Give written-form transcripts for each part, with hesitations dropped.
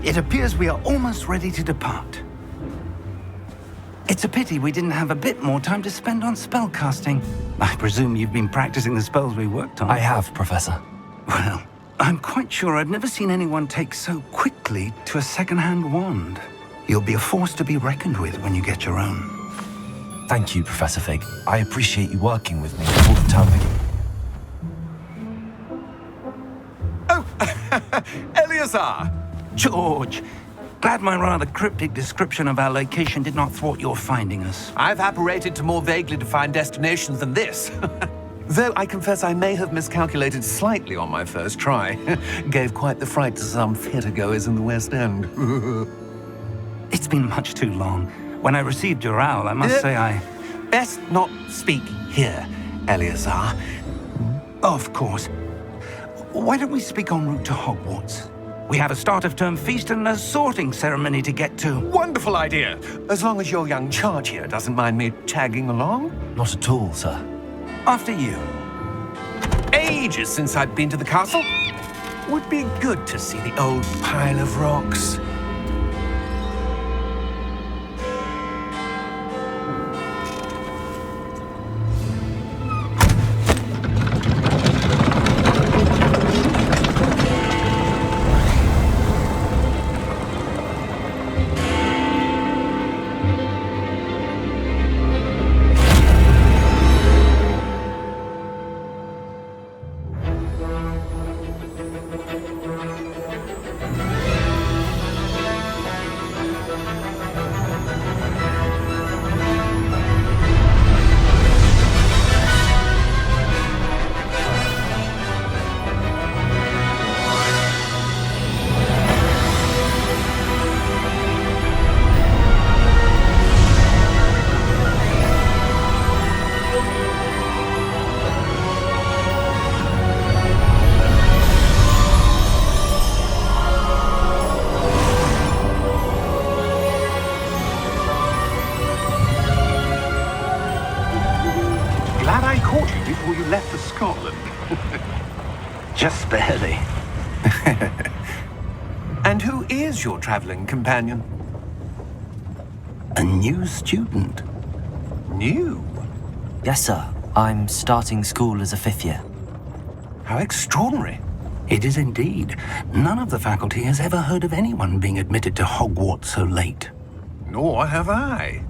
It appears we are almost ready to depart. It's a pity we didn't have a bit more time to spend on spellcasting. I presume you've been practicing the spells we worked on. I have, Professor. Well, I'm quite sure I've never seen anyone take so quickly to a second-hand wand. You'll be a force to be reckoned with when you get your own. Thank you, Professor Fig. I appreciate you working with me all the time. Oh, Eleazar! George! Glad my rather cryptic description of our location did not thwart your finding us. I've apparated to more vaguely defined destinations than this. Though I confess I may have miscalculated slightly on my first try. Gave quite the fright to some theatergoers in the West End. It's been much too long. When I received your owl, I must say I... Best not speak here, Eleazar. Of course. Why don't we speak en route to Hogwarts? We have a start-of-term feast and a sorting ceremony to get to. Wonderful idea! As long as your young charge here doesn't mind me tagging along. Not at all, sir. After you. Ages since I'd been to the castle. Would be good to see the old pile of rocks. Before you left for Scotland. Just barely. And who is your traveling companion? A new student. New? Yes, sir. I'm starting school as a 5th year. How extraordinary. It is indeed. None of the faculty has ever heard of anyone being admitted to Hogwarts so late. Nor have I.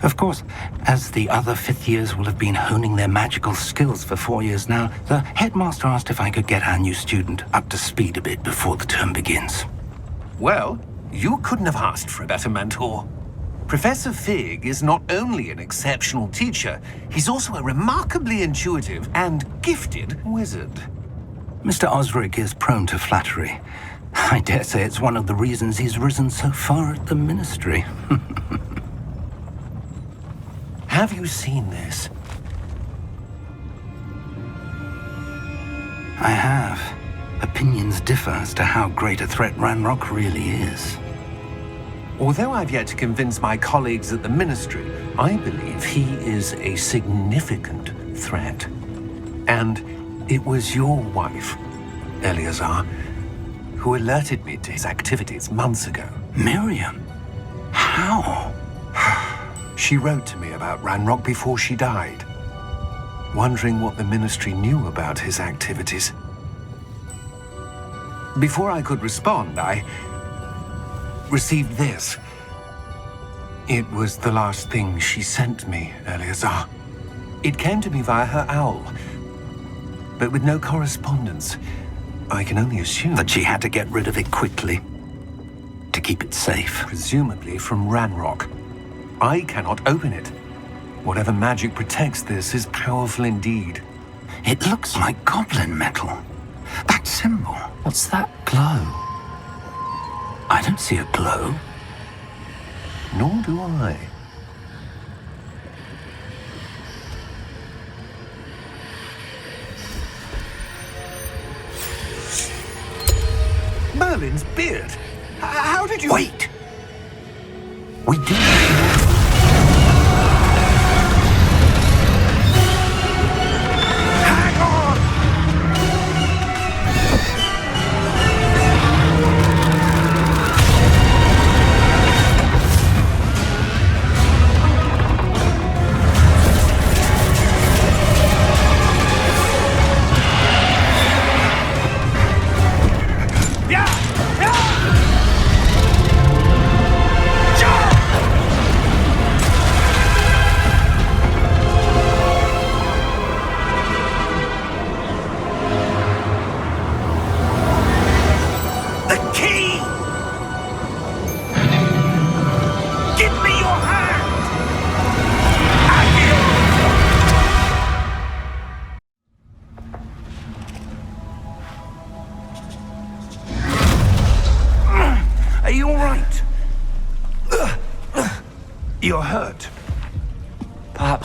Of course, as the other 5th years will have been honing their magical skills for 4 years now, the headmaster asked if I could get our new student up to speed a bit before the term begins. Well, you couldn't have asked for a better mentor. Professor Fig is not only an exceptional teacher, he's also a remarkably intuitive and gifted wizard. Mr. Osric is prone to flattery. I dare say it's one of the reasons he's risen so far at the ministry. Have you seen this? I have. Opinions differ as to how great a threat Ranrock really is. Although I've yet to convince my colleagues at the Ministry, I believe he is a significant threat. And it was your wife, Eleazar, who alerted me to his activities months ago. Miriam? How? She wrote to me about Ranrock before she died, wondering what the Ministry knew about his activities. Before I could respond, I received this. It was the last thing she sent me, Eleazar. It came to me via her owl, but with no correspondence. I can only assume That she had to get rid of it quickly, to keep it safe. presumably from Ranrock. I cannot open it. Whatever magic protects this is powerful indeed. It looks like goblin metal. That symbol. What's that glow? I don't see a glow. Nor do I. Merlin's beard. How did you... Wait! We do. Hang on!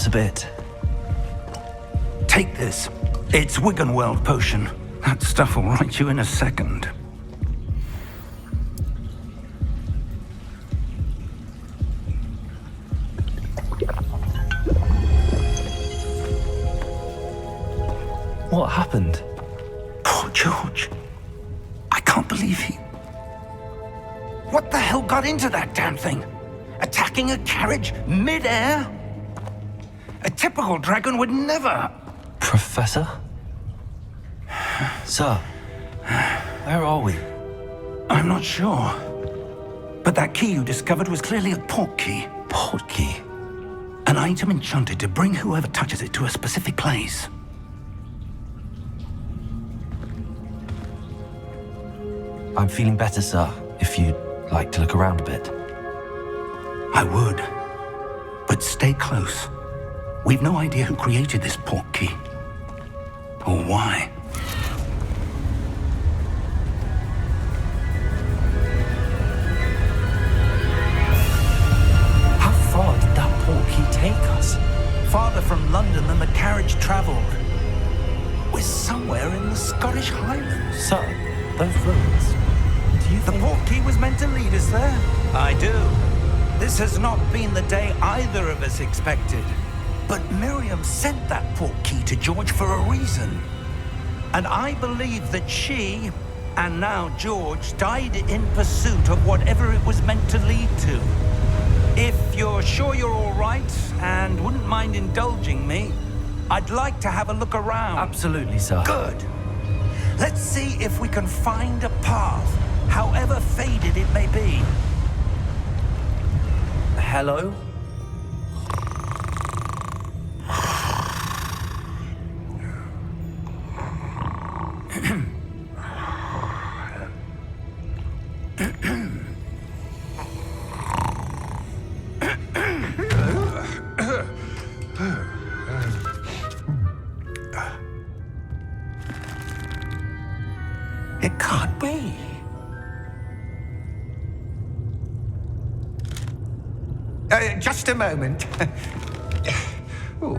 Perhaps a bit. Take this. It's Wiggenweld potion. That stuff will right you in a second. What happened? Poor George. I can't believe he... What the hell got into that damn thing? Attacking a carriage mid-air? A typical dragon would never... Professor? Sir, where are we? I'm not sure. But that key you discovered was clearly a portkey. Portkey? An item enchanted to bring whoever touches it to a specific place. I'm feeling better, sir, if you'd like to look around a bit. I would. But stay close. We've no idea who created this portkey. Or why. How far did that portkey take us? Farther from London than the carriage travelled. We're somewhere in the Scottish Highlands. Sir, those ruins. Do you The think... portkey was meant to lead us there? I do. This has not been the day either of us expected. But Miriam sent that portkey to George for a reason. And I believe that she, and now George, died in pursuit of whatever it was meant to lead to. If you're sure you're all right and wouldn't mind indulging me, I'd like to have a look around. Absolutely, sir. Good. Let's see if we can find a path, however faded it may be. Hello? It can't be. Just a moment. Oh.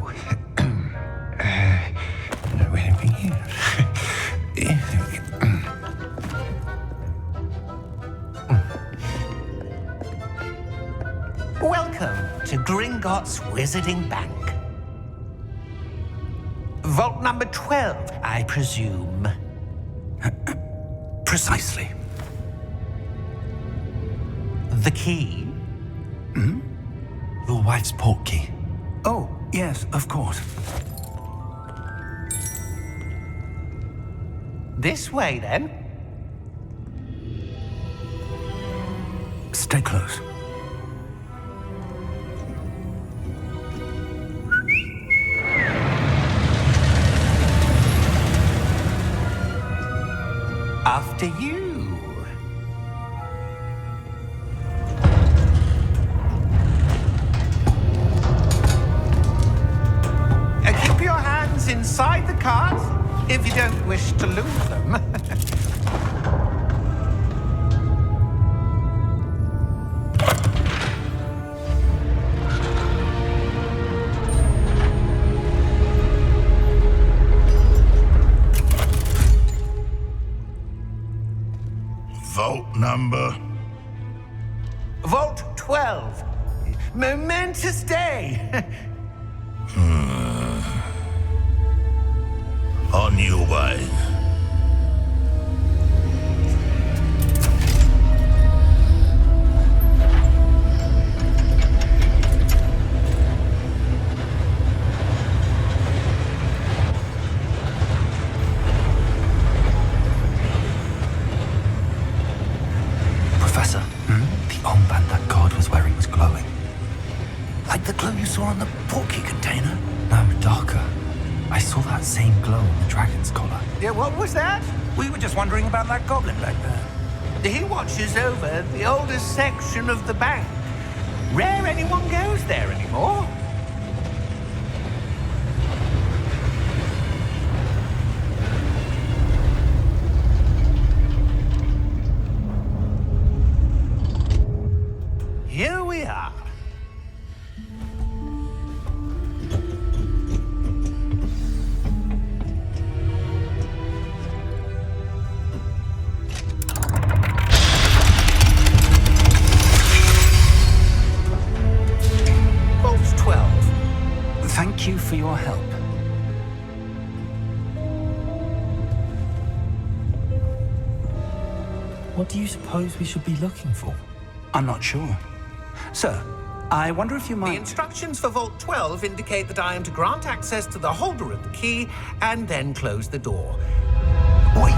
Where are we here? Welcome to Gringotts Wizarding Bank. Vault number 12, I presume. Precisely. The key? Your wife's portkey. Oh, yes, of course. This way, then. Stay close. After you. Keep your hands inside the cart if you don't wish to lose them. Vault number? Vault 12. Momentous day. On your way. Professor, the armband that guard was wearing was glowing. Like the glow you saw on the portkey container? No, darker. I saw that same glow on the dragon's collar. Yeah, what was that? We were just wondering about that goblin back there. He watches over the oldest section of the bank. Rare anyone goes there anymore. Here we are. help. What do you suppose we should be looking for? I'm not sure. Sir, I wonder if you The might... instructions for Vault 12 indicate that I am to grant access to the holder of the key and then close the door. Wait.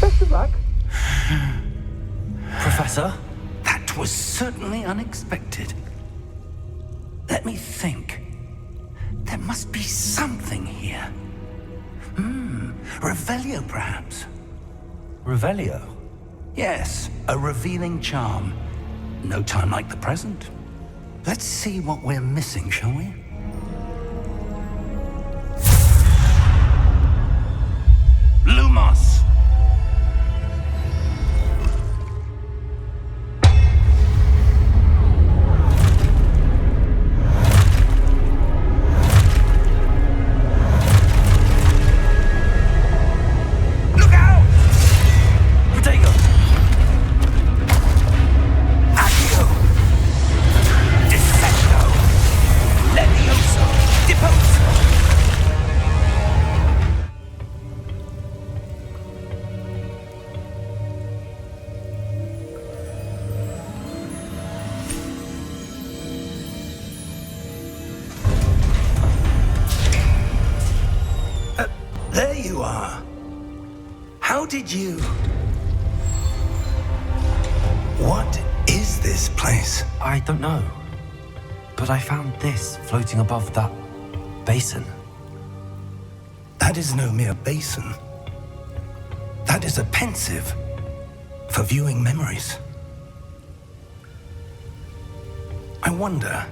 Best of luck. Professor? That was certainly unexpected. Let me think. There must be something here. Revelio, perhaps? Revelio? Yes, a revealing charm. No time like the present. Let's see what we're missing, shall we? Lumos! Look out! Protego! Accio! Dissecto! Levioso! Deposo! There you are. How did you... What is this place? I don't know. But I found this floating above that basin. That is no mere basin. That is a pensive for viewing memories. I wonder...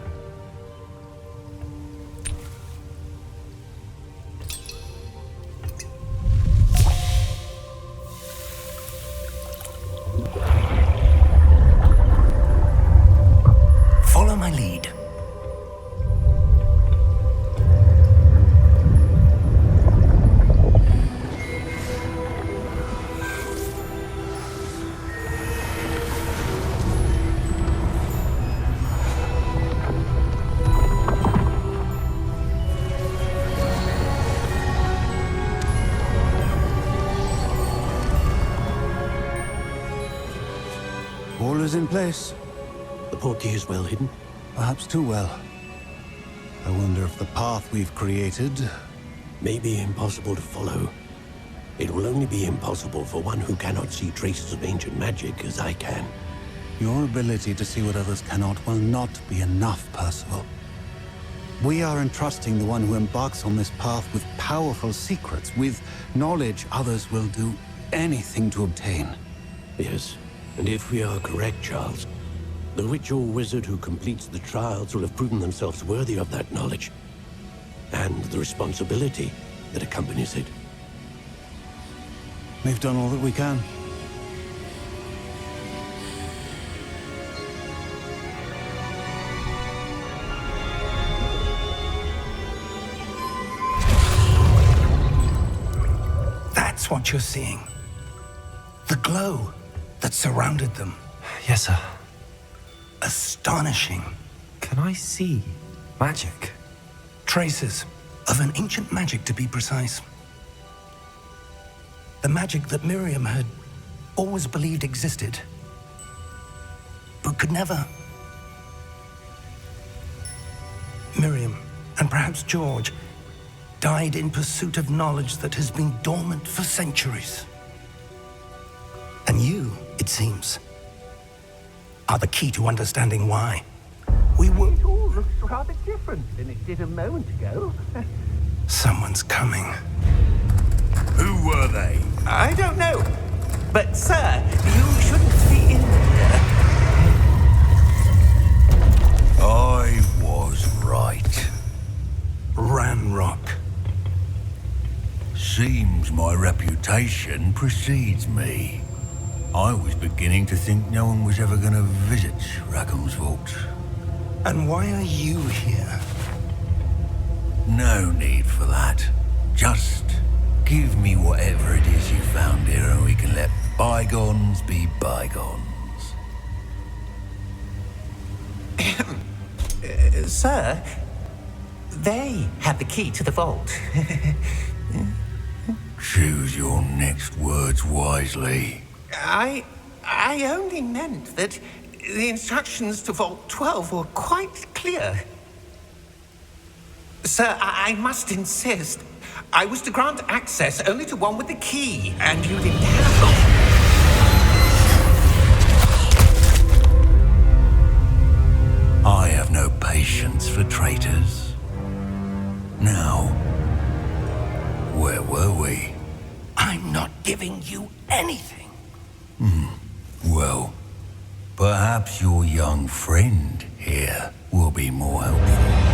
Follow my lead. All is in place. The portkey is well hidden. Perhaps too well. I wonder if the path we've created... May be impossible to follow. It will only be impossible for one who cannot see traces of ancient magic as I can. Your ability to see what others cannot will not be enough, Percival. We are entrusting the one who embarks on this path with powerful secrets, with knowledge others will do anything to obtain. Yes, and if we are correct, Charles, the witch or wizard who completes the trials will have proven themselves worthy of that knowledge, and the responsibility that accompanies it. We've done all that we can. That's what you're seeing. The glow that surrounded them. Yes, sir. Astonishing. Can I see magic? Traces of an ancient magic, to be precise. The magic that Miriam had always believed existed, but could never. Miriam, and perhaps George, died in pursuit of knowledge that has been dormant for centuries. And you, it seems, are the key to understanding why. We were... It all looks rather different than it did a moment ago. Someone's coming. Who were they? I don't know. But, sir, you shouldn't be in here. I was right. Ranrock. Seems my reputation precedes me. I was beginning to think no one was ever going to visit Rackham's vault. And why are you here? No need for that. Just give me whatever it is you found here and we can let bygones be bygones. Sir, they have the key to the vault. Choose your next words wisely. I only meant that the instructions to Vault 12 were quite clear. Sir, I must insist. I was to grant access only to one with the key, and you didn't have them. I have no patience for traitors. Now, where were we? I'm not giving you anything. Well, perhaps your young friend here will be more helpful.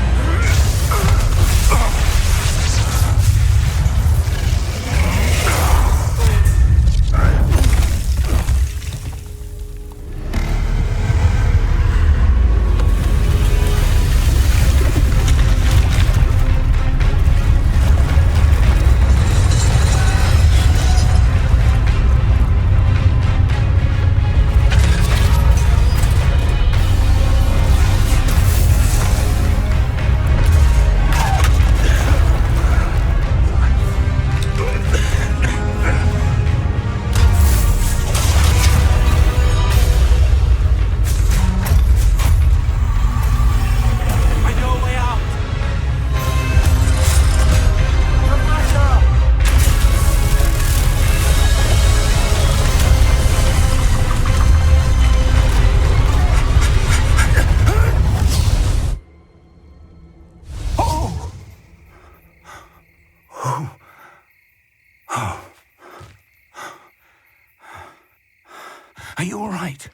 Are you all right?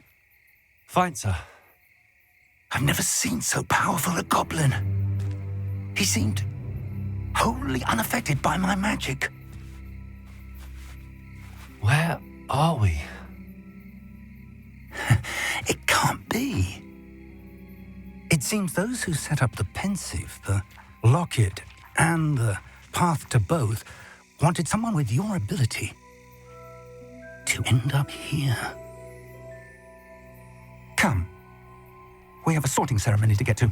Fine, sir. I've never seen so powerful a goblin. He seemed wholly unaffected by my magic. Where are we? It can't be. It seems those who set up the pensive, the locket, and the path to both wanted someone with your ability to end up here. Come. We have a sorting ceremony to get to.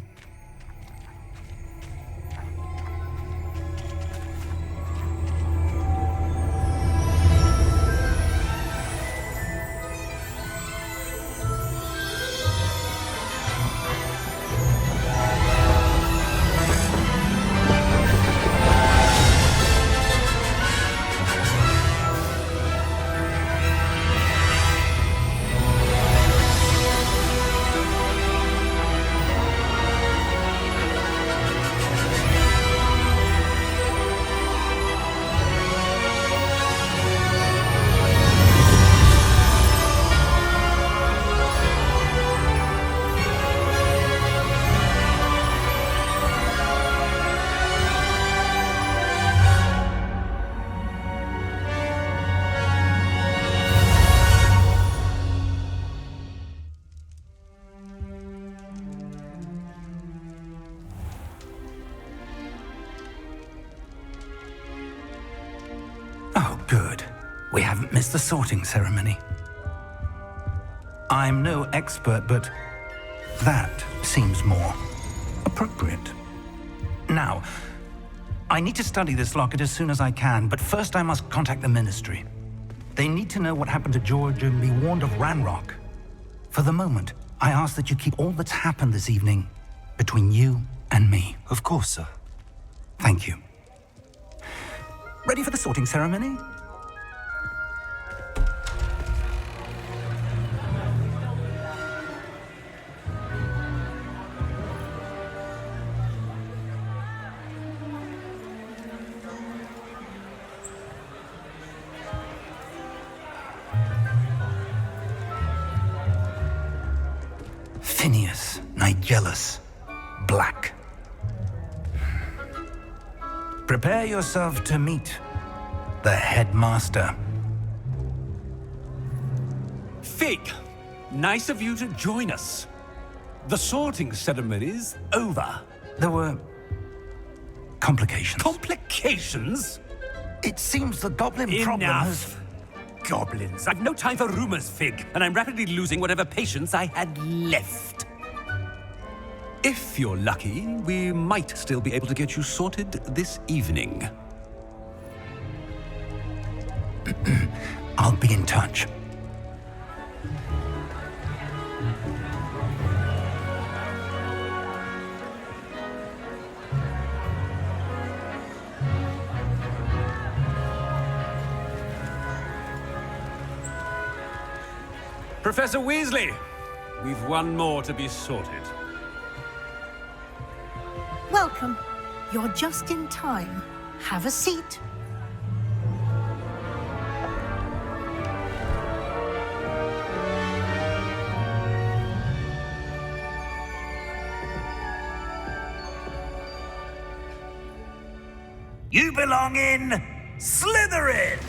Oh, good. We haven't missed the sorting ceremony. I'm no expert, but that seems more appropriate. Now, I need to study this locket as soon as I can, but first I must contact the Ministry. They need to know what happened to George and be warned of Ranrock. For the moment, I ask that you keep all that's happened this evening between you and me. Of course, sir. Thank you. Ready for the sorting ceremony? Phineas, Nigellus, Black. Prepare yourself to meet the headmaster. Fig, nice of you to join us. The sorting ceremony's over. There were complications. Complications? It seems the goblin problem has... Enough. Goblins. I've no time for rumors, Fig, and I'm rapidly losing whatever patience I had left. If you're lucky, we might still be able to get you sorted this evening. I'll be in touch. Professor Weasley, we've one more to be sorted. Welcome. You're just in time. Have a seat. You belong in Slytherin!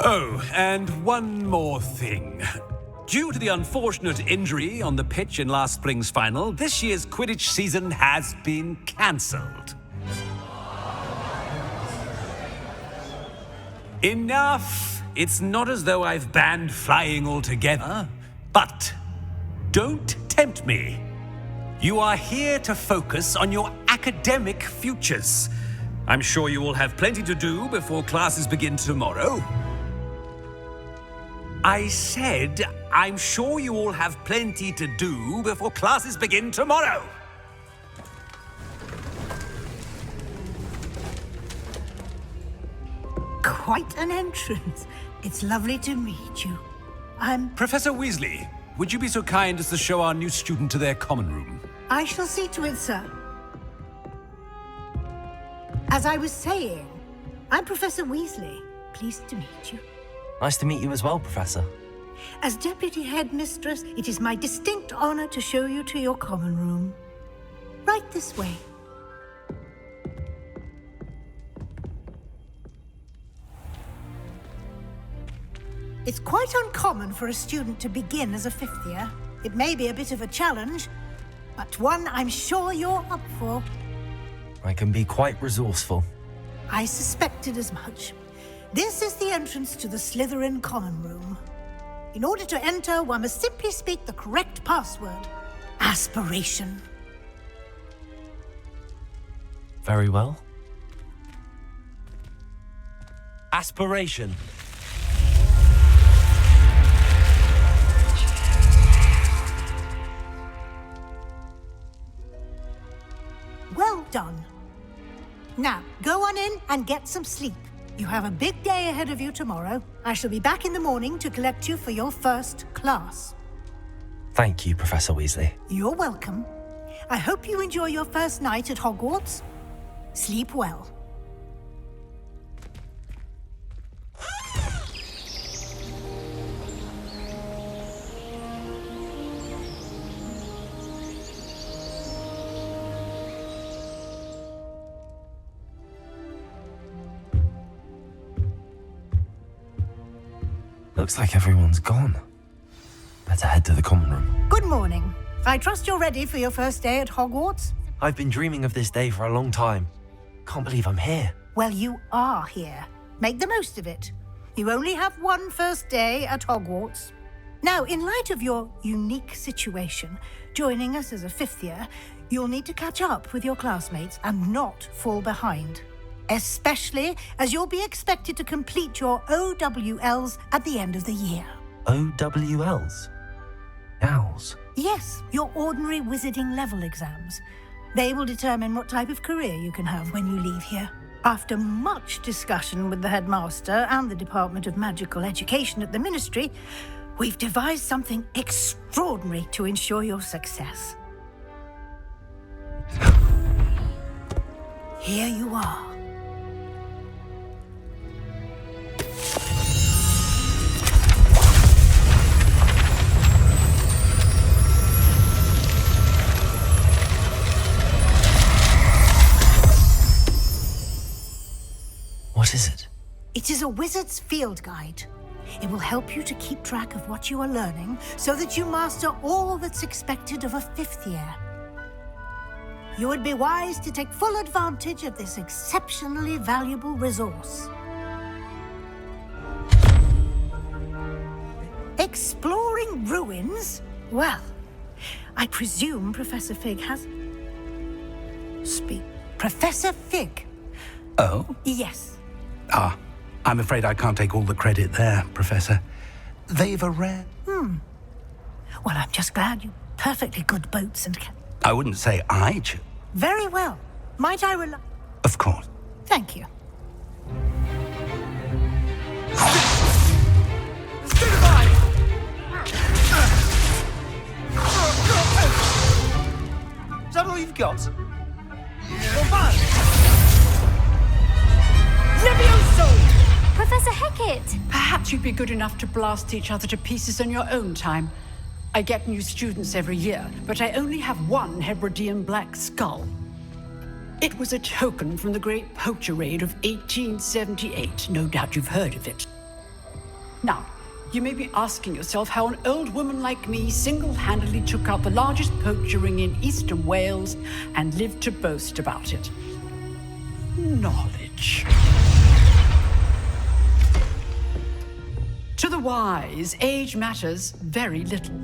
Oh, and one more thing. Due to the unfortunate injury on the pitch in last spring's final, this year's Quidditch season has been cancelled. Enough! It's not as though I've banned flying altogether, but don't tempt me. You are here to focus on your academic futures. I'm sure you will have plenty to do before classes begin tomorrow. I said, I'm sure you all have plenty to do before classes begin tomorrow. Quite an entrance. It's lovely to meet you. Professor Weasley, would you be so kind as to show our new student to their common room? I shall see to it, sir. As I was saying, I'm Professor Weasley. Pleased to meet you. Nice to meet you as well, Professor. As Deputy Headmistress, it is my distinct honor to show you to your common room. Right this way. It's quite uncommon for a student to begin as a fifth year. It may be a bit of a challenge, but one I'm sure you're up for. I can be quite resourceful. I suspected as much. This is the entrance to the Slytherin common room. In order to enter, one must simply speak the correct password. Aspiration. Very well. Aspiration. Well done. Now, go on in and get some sleep. You have a big day ahead of you tomorrow. I shall be back in the morning to collect you for your first class. Thank you, Professor Weasley. You're welcome. I hope you enjoy your first night at Hogwarts. Sleep well. Looks like everyone's gone. Better head to the common room. Good morning. I trust you're ready for your first day at Hogwarts? I've been dreaming of this day for a long time. Can't believe I'm here. Well, you are here. Make the most of it. You only have one first day at Hogwarts. Now, in light of your unique situation, joining us as a fifth year, you'll need to catch up with your classmates and not fall behind. Especially as you'll be expected to complete your OWLs at the end of the year. OWLs? Owls? Yes, your ordinary wizarding level exams. They will determine what type of career you can have when you leave here. After much discussion with the headmaster and the Department of Magical Education at the Ministry, we've devised something extraordinary to ensure your success. Here you are. What is it? It is a wizard's field guide. It will help you to keep track of what you are learning so that you master all that's expected of a 5th year. You would be wise to take full advantage of this exceptionally valuable resource. Exploring ruins? Well, I presume Professor Fig has... Professor Fig? Oh? Yes. Ah, I'm afraid I can't take all the credit there, Professor. They've a rare... Well, I'm just glad you perfectly good boats and... I wouldn't say I choose. Very well. Might I rely... Of course. Thank you. Is that all you've got? Professor Hecat! Perhaps you'd be good enough to blast each other to pieces in your own time. I get new students every year, but I only have one Hebridean black skull. It was a token from the Great Poacher Raid of 1878. No doubt you've heard of it. Now, you may be asking yourself how an old woman like me single-handedly took out the largest poacher ring in eastern Wales and lived to boast about it. Knowledge. To the wise, age matters very little.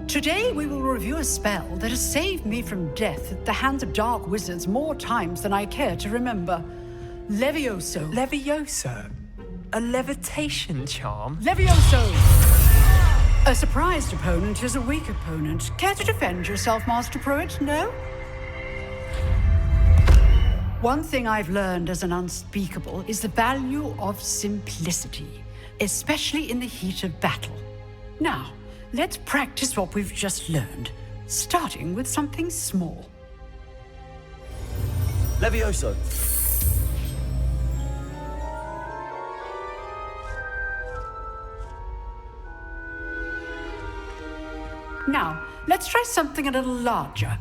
Today we will review a spell that has saved me from death at the hands of dark wizards more times than I care to remember. Levioso. Levioso? A levitation charm? Levioso! A surprised opponent is a weak opponent. Care to defend yourself, Master Pruitt? No? One thing I've learned as an unspeakable is the value of simplicity, especially in the heat of battle. Now, let's practice what we've just learned, starting with something small. Levioso. Now, let's try something a little larger.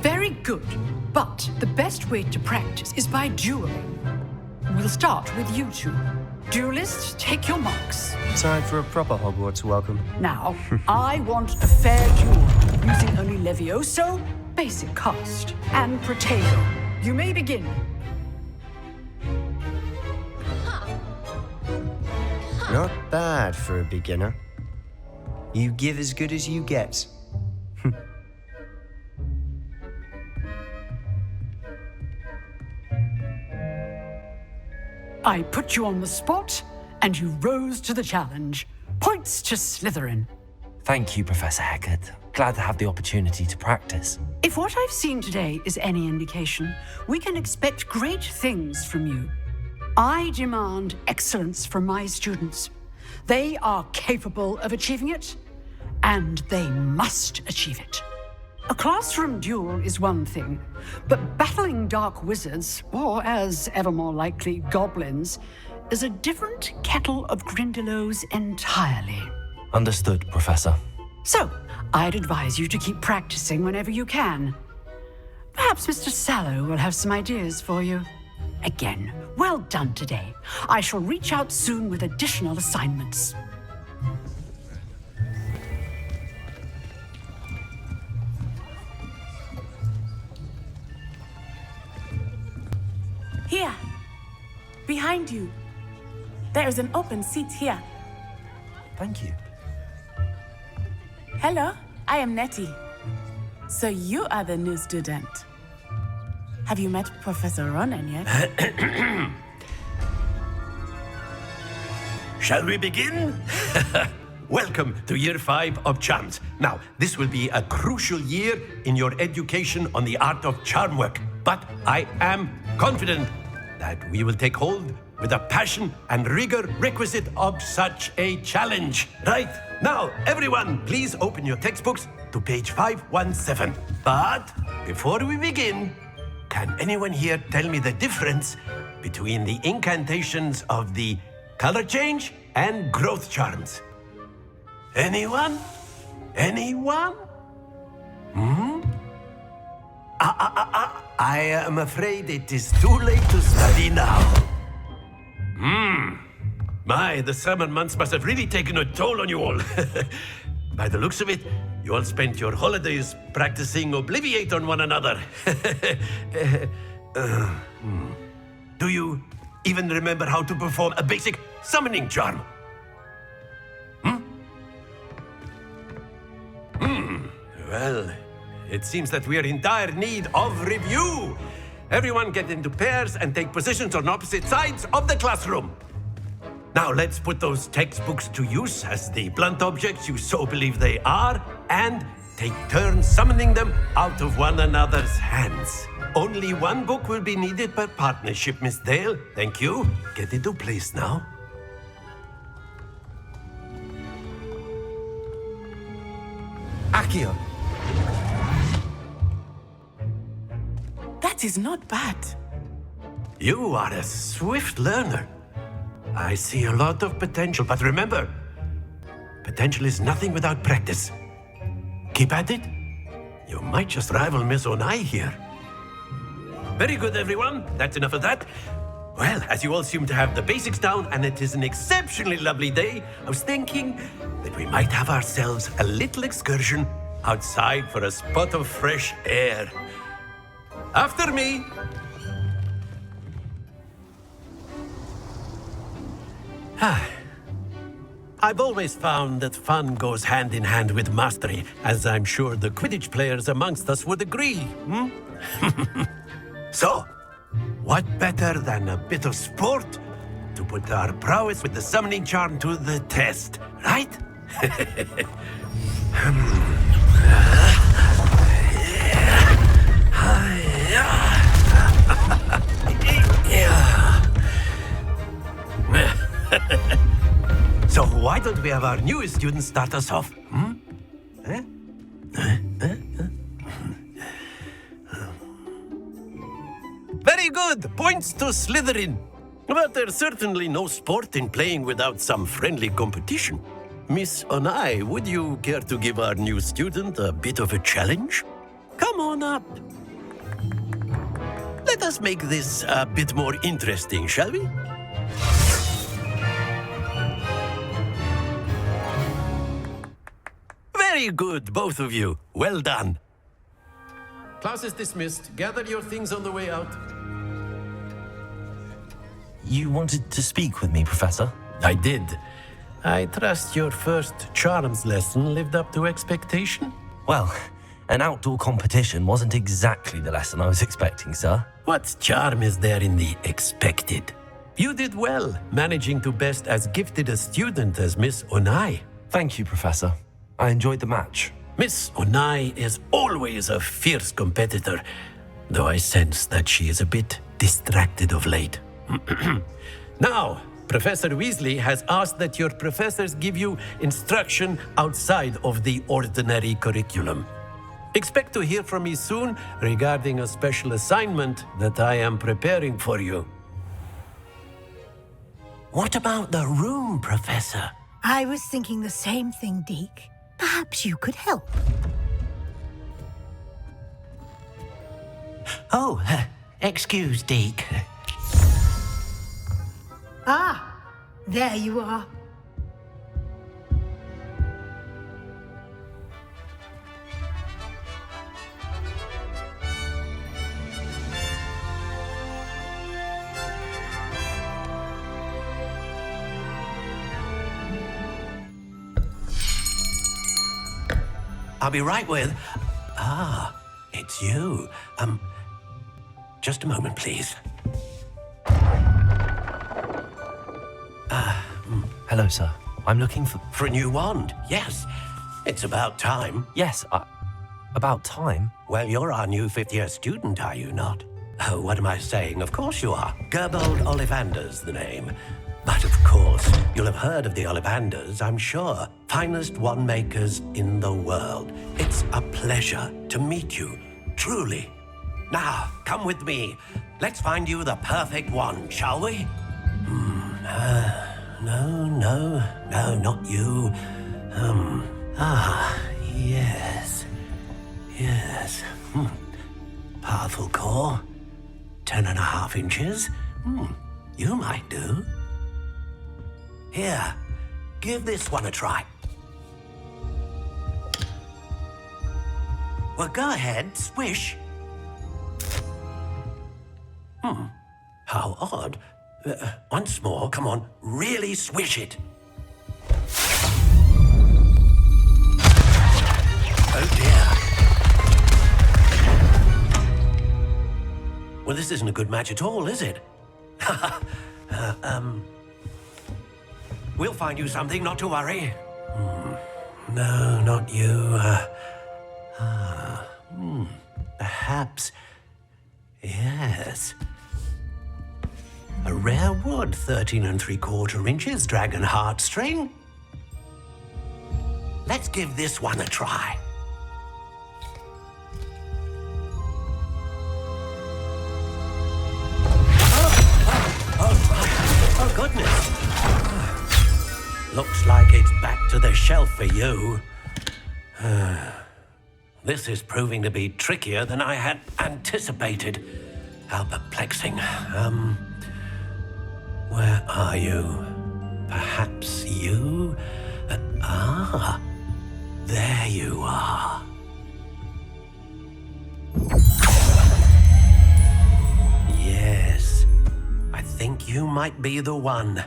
Very good, but the best way to practice is by dueling. We'll start with you two. Duelists, take your marks. Time for a proper Hogwarts welcome. Now, I want a fair duel, using only Levioso, basic cast, and Protego. You may begin. Not bad for a beginner. You give as good as you get. I put you on the spot, and you rose to the challenge. Points to Slytherin. Thank you, Professor Hecat. Glad to have the opportunity to practice. If what I've seen today is any indication, we can expect great things from you. I demand excellence from my students. They are capable of achieving it, and they must achieve it. A classroom duel is one thing, but battling dark wizards, or as ever more likely, goblins, is a different kettle of Grindylows entirely. Understood, Professor. So, I'd advise you to keep practicing whenever you can. Perhaps Mr. Sallow will have some ideas for you. Again, well done today. I shall reach out soon with additional assignments. Here, behind you. There is an open seat here. Thank you. Hello, I am Nettie. So you are the new student. Have you met Professor Ronan yet? Shall we begin? Welcome to Year 5 of Charms. Now, this will be a crucial year in your education on the art of charm work. But I am confident that we will take hold with the passion and rigor requisite of such a challenge. Right, now, everyone, please open your textbooks to page 517. But before we begin, can anyone here tell me the difference between the incantations of the color change and growth charms? Anyone? Anyone? I am afraid it is too late to study now. My, the summer months must have really taken a toll on you all. By the looks of it, you all spent your holidays practicing Obliviate on one another. Do you even remember how to perform a basic summoning charm? Well, it seems that we are in dire need of review. Everyone get into pairs and take positions on opposite sides of the classroom. Now let's put those textbooks to use as the blunt objects you so believe they are, and take turns summoning them out of one another's hands. Only one book will be needed per partnership, Miss Dale. Thank you. Get into place now. Accio. That is not bad. You are a swift learner. I see a lot of potential, but remember, potential is nothing without practice. Keep at it. You might just rival Miss Onai here. Very good, everyone. That's enough of that. Well, as you all seem to have the basics down, and it is an exceptionally lovely day, I was thinking that we might have ourselves a little excursion outside for a spot of fresh air. After me. I've always found that fun goes hand in hand with mastery, as I'm sure the Quidditch players amongst us would agree. So, what better than a bit of sport to put our prowess with the summoning charm to the test, right? So why don't we have our newest student start us off? Very good! Points to Slytherin. But there's certainly no sport in playing without some friendly competition. Miss Onai, would you care to give our new student a bit of a challenge? Come on up. Let us make this a bit more interesting, shall we? Very good, both of you. Well done. Class is dismissed. Gather your things on the way out. You wanted to speak with me, Professor? I did. I trust your first charms lesson lived up to expectation? Well, an outdoor competition wasn't exactly the lesson I was expecting, sir. What charm is there in the expected? You did well, managing to best as gifted a student as Miss Onai. Thank you, Professor. I enjoyed the match. Miss Onai is always a fierce competitor, though I sense that she is a bit distracted of late. Now, Professor Weasley has asked that your professors give you instruction outside of the ordinary curriculum. Expect to hear from me soon regarding a special assignment that I am preparing for you. What about the room, Professor? I was thinking the same thing, Deke. Perhaps you could help. Oh, excuse, Deke. Ah, there you are. I'll be right with... Ah, it's you. Just a moment, please. Hello, sir. I'm looking For a new wand, yes. It's about time. Yes, about time? Well, you're our new fifth-year student, are you not? Oh, what am I saying? Of course you are. Gerbold Ollivander's the name. But of course, you'll have heard of the Ollivanders, I'm sure. Finest wand makers in the world. It's a pleasure to meet you, truly. Now, come with me. Let's find you the perfect wand, shall we? No, not you. Yes. Powerful core. 10.5 inches. You might do. Here, give this one a try. Well, go ahead, swish. How odd. Once more, come on, really swish it. Oh dear. Well, this isn't a good match at all, is it? We'll find you something, not to worry. No, not you. Perhaps. Yes. A rare wood, 13 3/4 inches, dragon heartstring. Let's give this one a try. Oh, goodness. Looks like it's back to the shelf for you. This is proving to be trickier than I had anticipated. How perplexing. Where are you? Perhaps you? There you are. Yes, I think you might be the one.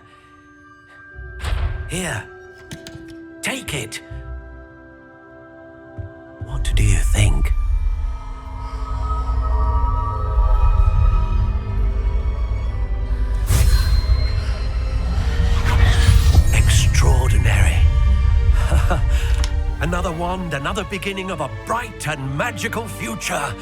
Here, take it. What do you think? Extraordinary. Another wand, another beginning of a bright and magical future.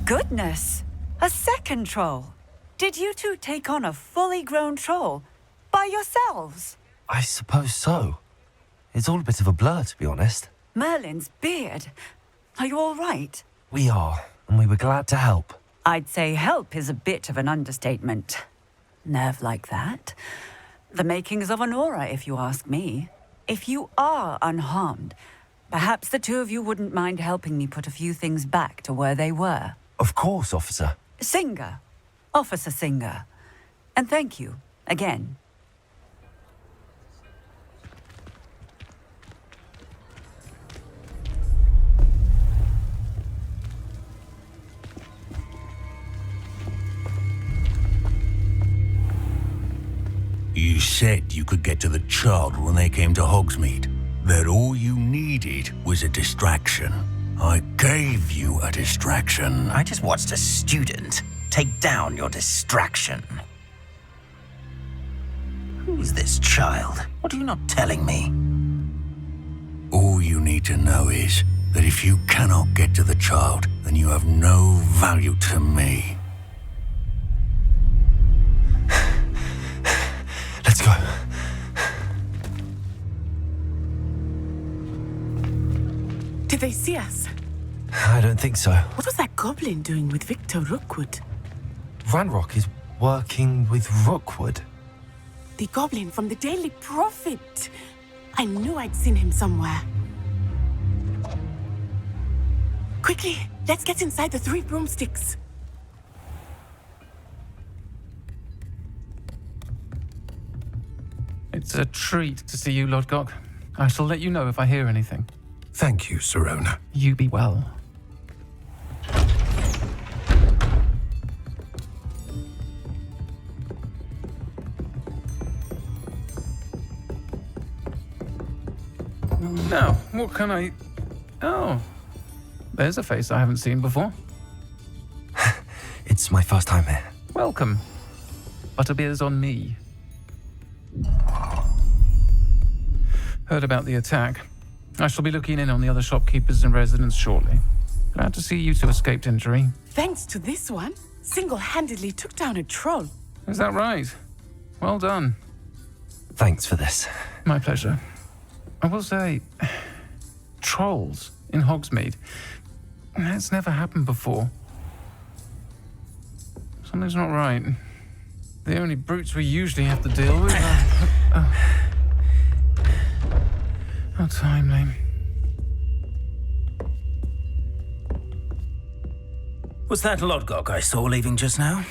Goodness! A second troll! Did you two take on a fully grown troll by yourselves? I suppose so. It's all a bit of a blur, to be honest. Merlin's beard. Are you all right? We are, and we were glad to help. I'd say help is a bit of an understatement. Nerve like that. The makings of an aura, if you ask me. If you are unharmed, perhaps the two of you wouldn't mind helping me put a few things back to where they were. Of course, officer. Singer. Officer Singer. And thank you, again. You said you could get to the child when they came to Hogsmeade. That all you needed was a distraction. I gave you a distraction. I just watched a student take down your distraction. Who's this child? What are you not telling me? All you need to know is that if you cannot get to the child, then you have no value to me. Let's go. Did they see us? I don't think so. What was that goblin doing with Victor Rookwood? Ranrock is working with Rookwood. the goblin from the Daily Prophet. I knew I'd seen him somewhere. Quickly, let's get inside the 3 broomsticks. It's a treat to see you, Lodgok. I shall let you know if I hear anything. Thank you, Sirona. You be well. Now, what can I... Oh, there's a face I haven't seen before. It's my first time here. Welcome. Butterbeer's on me. Heard about the attack. I shall be looking in on the other shopkeepers and residents shortly. Glad to see you two escaped injury. Thanks to this one, single-handedly took down a troll. Is that right? Well done. Thanks for this. My pleasure. I will say, trolls in Hogsmeade. That's never happened before. Something's not right. The only brutes we usually have to deal with are... How timely. Was that Lodgok I saw leaving just now?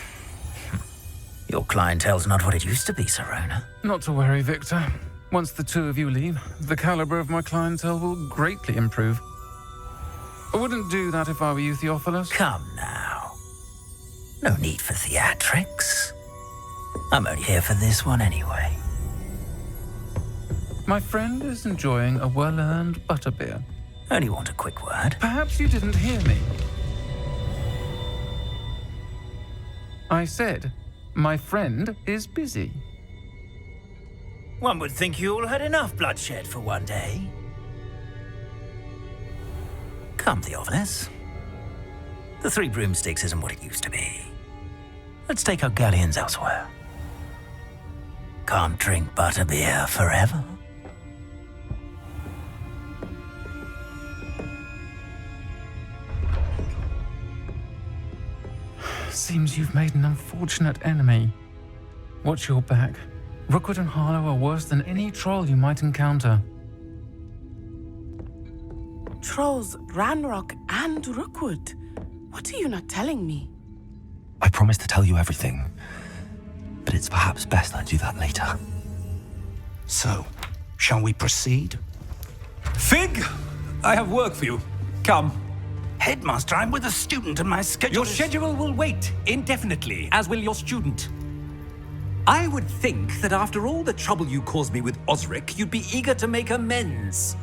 Your clientele's not what it used to be, Sirona. Not to worry, Victor. Once the two of you leave, the caliber of my clientele will greatly improve. I wouldn't do that if I were you, Theophilus. Come now. No need for theatrics. I'm only here for this one anyway. My friend is enjoying a well-earned butterbeer. Only want a quick word. Perhaps you didn't hear me. I said, my friend is busy. One would think you all had enough bloodshed for one day. Come, Theophilus. The 3 broomsticks isn't what it used to be. Let's take our galleons elsewhere. Can't drink butterbeer forever. Seems you've made an unfortunate enemy. Watch your back. Rookwood and Harlow are worse than any troll you might encounter. Trolls, Ranrock, and Rookwood. What are you not telling me? I promise to tell you everything, but it's perhaps best I do that later. So, shall we proceed? Fig, I have work for you. Come. Headmaster, I'm with a student and my schedule Your schedule will wait indefinitely, as will your student. I would think that after all the trouble you caused me with Osric, you'd be eager to make amends.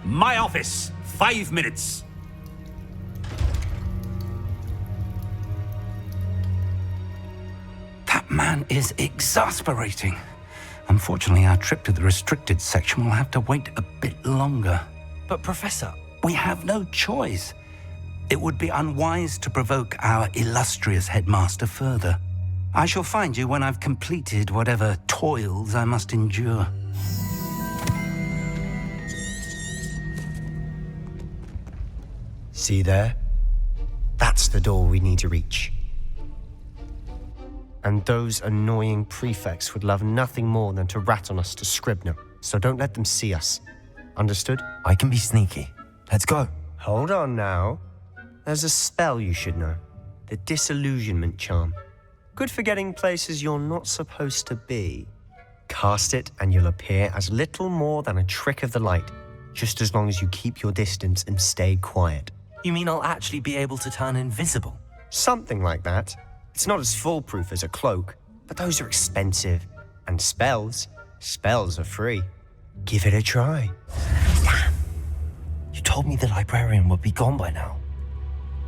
My office, 5 minutes. That man is exasperating. Unfortunately, our trip to the restricted section will have to wait a bit longer. But Professor... We have no choice. It would be unwise to provoke our illustrious headmaster further. I shall find you when I've completed whatever toils I must endure. See there? That's the door we need to reach. And those annoying prefects would love nothing more than to rat on us to Scribner, so don't let them see us. Understood? I can be sneaky. Let's go. Hold on now. There's a spell you should know. The Disillusionment Charm. Good for getting places you're not supposed to be. Cast it and you'll appear as little more than a trick of the light, just as long as you keep your distance and stay quiet. You mean I'll actually be able to turn invisible? Something like that. It's not as foolproof as a cloak, but those are expensive. And spells are free. Give it a try. Damn. You told me the librarian would be gone by now.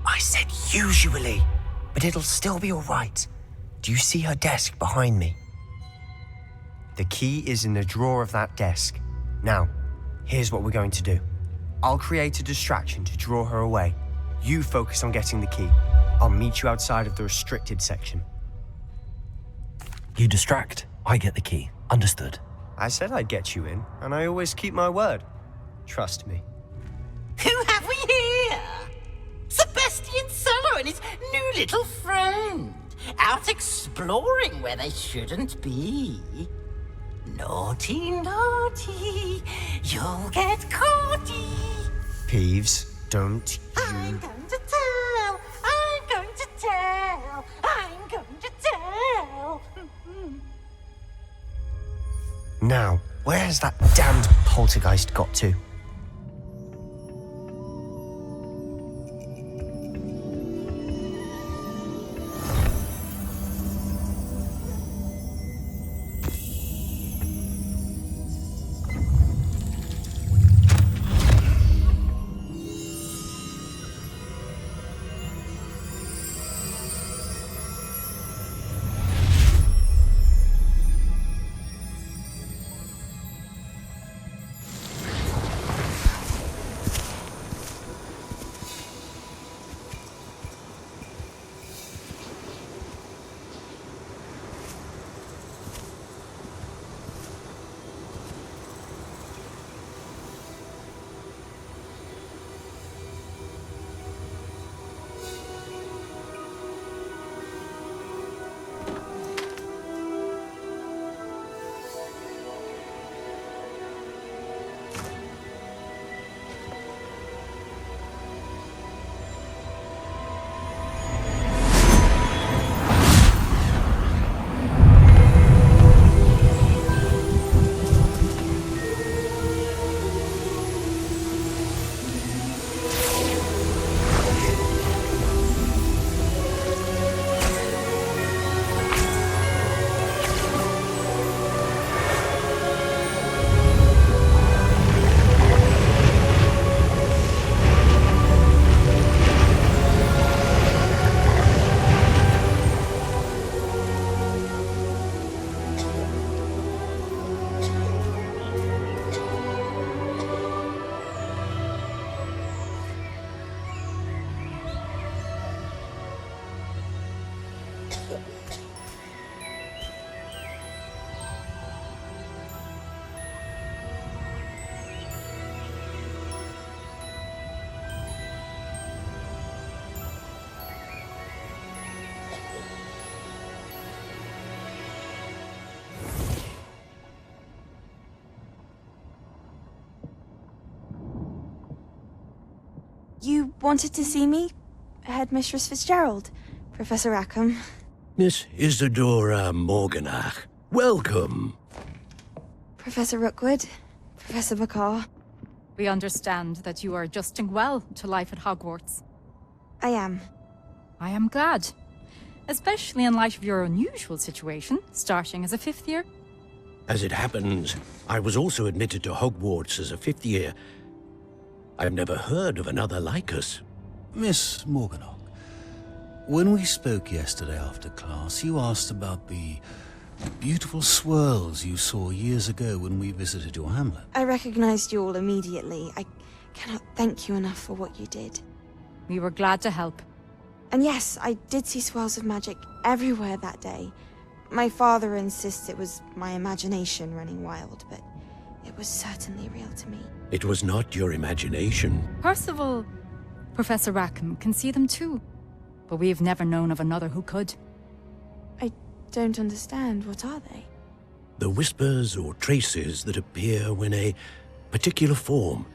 I said usually, but it'll still be all right. Do you see her desk behind me? The key is in the drawer of that desk. Now, here's what we're going to do. I'll create a distraction to draw her away. You focus on getting the key. I'll meet you outside of the restricted section. You distract, I get the key. Understood. I said I'd get you in, and I always keep my word. Trust me. Who have we here? Sebastian Solo and his new little friend. Out exploring where they shouldn't be. Naughty, naughty, you'll get caughty. Peeves, don't you... I'm going to tell, I'm going to tell, I'm going to tell. Now, where has that damned poltergeist got to? You wanted to see me? Headmistress Fitzgerald, Professor Rackham. Miss Isadora Morganach, welcome. Professor Rookwood, Professor McCaw. We understand that you are adjusting well to life at Hogwarts. I am. I am glad. Especially in light of your unusual situation, starting as a 5th year. As it happens, I was also admitted to Hogwarts as a 5th year. I've never heard of another like us. Miss Morganach, when we spoke yesterday after class, you asked about the beautiful swirls you saw years ago when we visited your hamlet. I recognized you all immediately. I cannot thank you enough for what you did. We were glad to help. And yes, I did see swirls of magic everywhere that day. My father insists it was my imagination running wild, but it was certainly real to me. It was not your imagination. Percival, Professor Rackham can see them too. But we've never known of another who could. I don't understand. What are they? The whispers or traces that appear when a particular form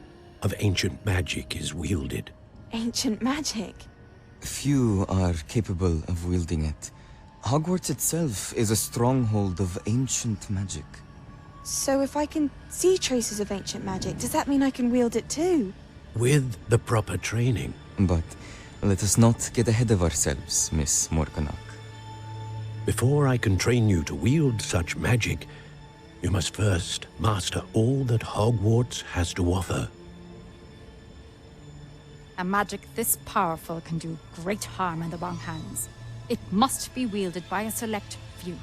of ancient magic is wielded. Ancient magic? Few are capable of wielding it. Hogwarts itself is a stronghold of ancient magic. So if I can see traces of ancient magic, does that mean I can wield it too? With the proper training. But let us not get ahead of ourselves, Miss Morganach. Before I can train you to wield such magic, you must first master all that Hogwarts has to offer. A magic this powerful can do great harm in the wrong hands. It must be wielded by a select few.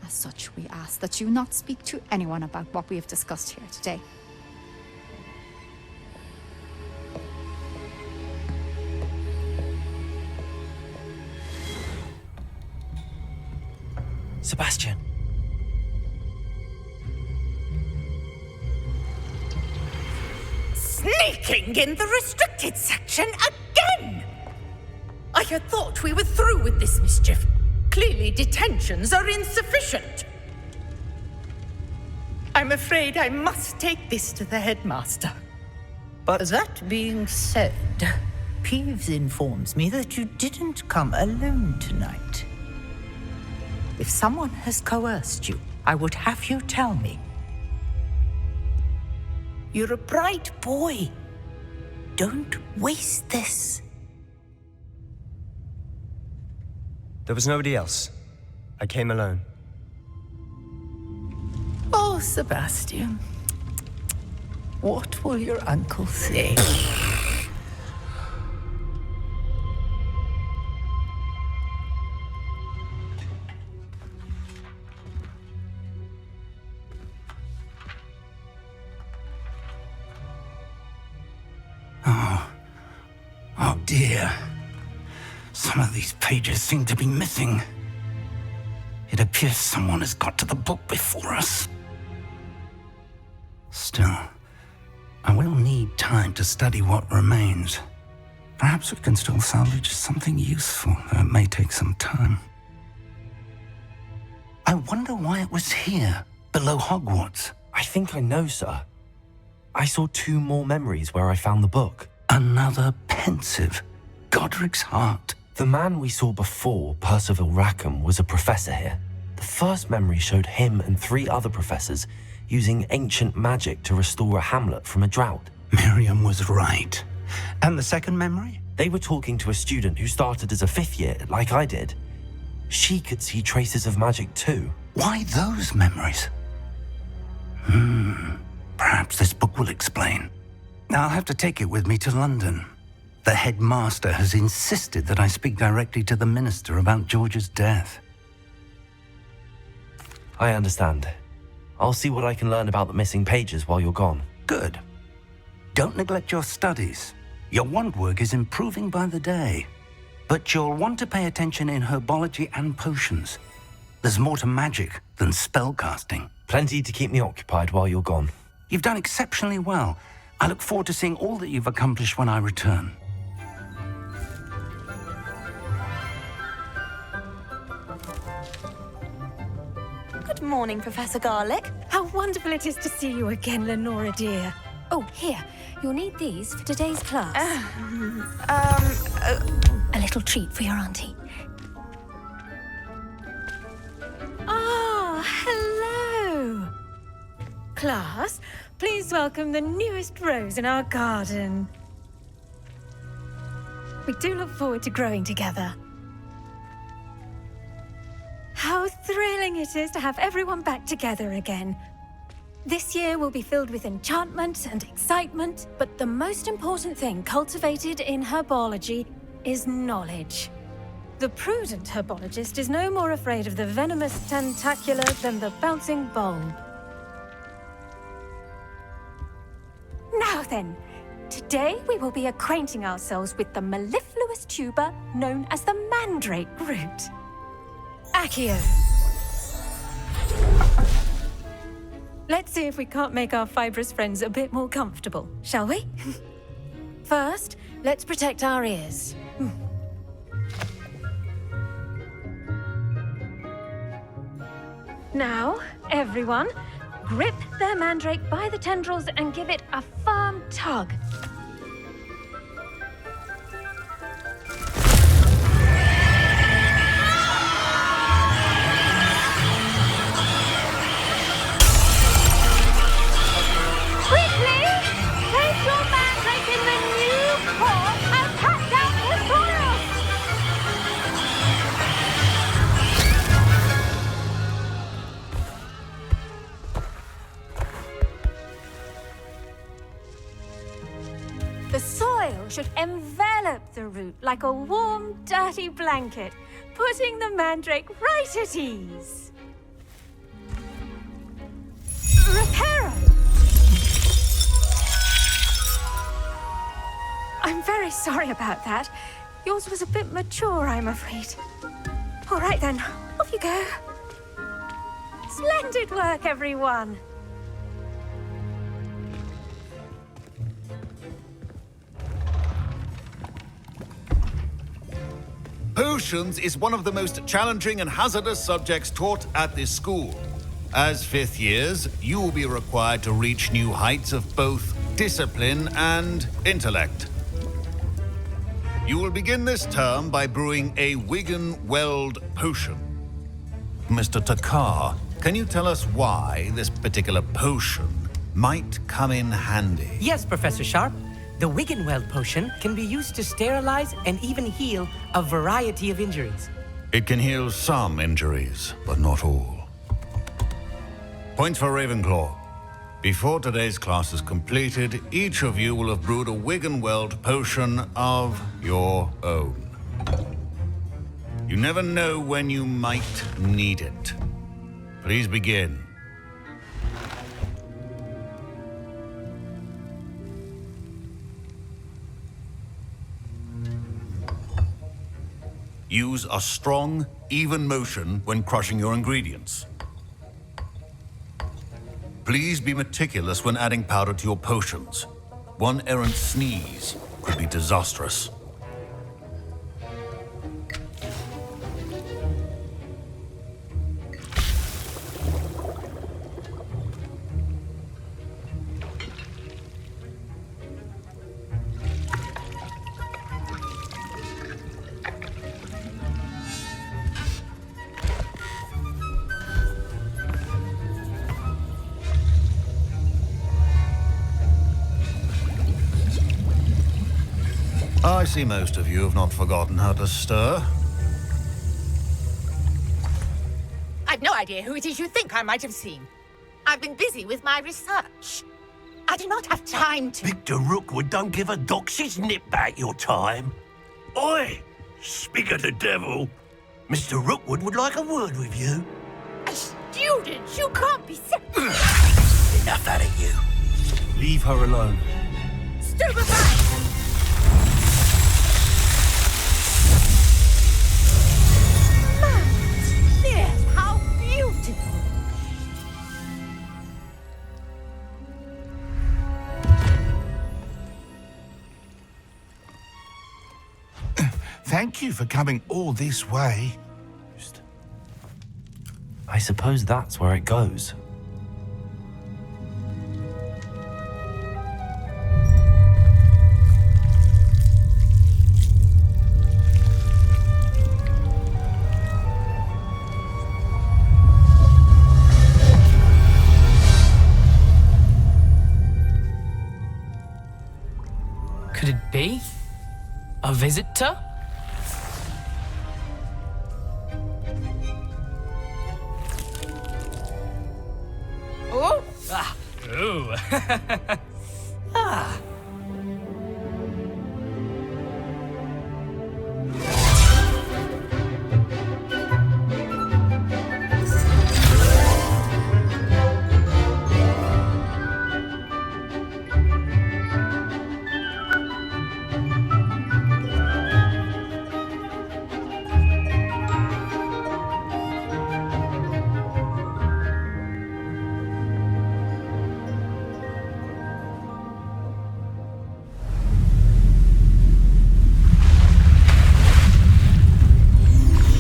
As such, we ask that you not speak to anyone about what we have discussed here today. Sebastian. Sneaking in the restricted section again! I had thought we were through with this mischief. Clearly detentions are insufficient. I'm afraid I must take this to the headmaster. But that being said, Peeves informs me that you didn't come alone tonight. If someone has coerced you, I would have you tell me. You're a bright boy. Don't waste this. There was nobody else. I came alone. Oh, Sebastian. What will your uncle say? Oh dear. Some of these pages seem to be missing. It appears someone has got to the book before us. Still, I will need time to study what remains. Perhaps we can still salvage something useful, though it may take some time. I wonder why it was here, below Hogwarts. I think I know, sir. I saw 2 more memories where I found the book. Another pensive. Godric's heart. The man we saw before, Percival Rackham, was a professor here. The first memory showed him and 3 other professors using ancient magic to restore a hamlet from a drought. Miriam was right. And the second memory? They were talking to a student who started as a 5th year, like I did. She could see traces of magic too. Why those memories? Perhaps this book will explain. I'll have to take it with me to London. The headmaster has insisted that I speak directly to the minister about George's death. I understand. I'll see what I can learn about the missing pages while you're gone. Good. Don't neglect your studies. Your wand work is improving by the day. But you'll want to pay attention in herbology and potions. There's more to magic than spellcasting. Plenty to keep me occupied while you're gone. You've done exceptionally well. I look forward to seeing all that you've accomplished when I return. Good morning, Professor Garlick. How wonderful it is to see you again, Lenora dear. Oh, here, you'll need these for today's class. A little treat for your auntie. Ah, hello. Class, please welcome the newest rose in our garden. We do look forward to growing together. How thrilling it is to have everyone back together again. This year will be filled with enchantment and excitement, but the most important thing cultivated in herbology is knowledge. The prudent herbologist is no more afraid of the venomous tentacula than the bouncing bulb. Now then, today we will be acquainting ourselves with the mellifluous tuber known as the mandrake root. Accio. Let's see if we can't make our fibrous friends a bit more comfortable, shall we? First, let's protect our ears. Now, everyone, grip their mandrake by the tendrils and give it a firm tug. Quickly! Place your mandrake in the new pot and pat down the soil! The soil should envelop the root like a warm, dirty blanket, putting the mandrake right at ease. Reparo! I'm very sorry about that. Yours was a bit mature, I'm afraid. All right then, off you go. Splendid work, everyone. Potions is one of the most challenging and hazardous subjects taught at this school. As fifth years, you will be required to reach new heights of both discipline and intellect. You will begin this term by brewing a Wiggenweld potion. Mr. Takar, can you tell us why this particular potion might come in handy? Yes, Professor Sharp. The Wiggenweld potion can be used to sterilize and even heal a variety of injuries. It can heal some injuries, but not all. Points for Ravenclaw. Before today's class is completed, each of you will have brewed a Wiggenweld potion of your own. You never know when you might need it. Please begin. Use a strong, even motion when crushing your ingredients. Please be meticulous when adding powder to your potions. One errant sneeze could be disastrous. I see most of you have not forgotten how to stir. I've no idea who it is you think I might have seen. I've been busy with my research. I do not have time to... Victor Rookwood don't give a doxy's nip back your time. Oi! Speak of the devil. Mr. Rookwood would like a word with you. A student? You can't be so... Enough out of you. Leave her alone. Stupefy! Yes, how beautiful! Thank you for coming all this way. I suppose that's where it goes. Could it be? A visitor? Oh? Ah. Ooh. Ah.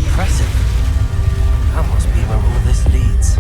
Impressive. That must be where all this leads.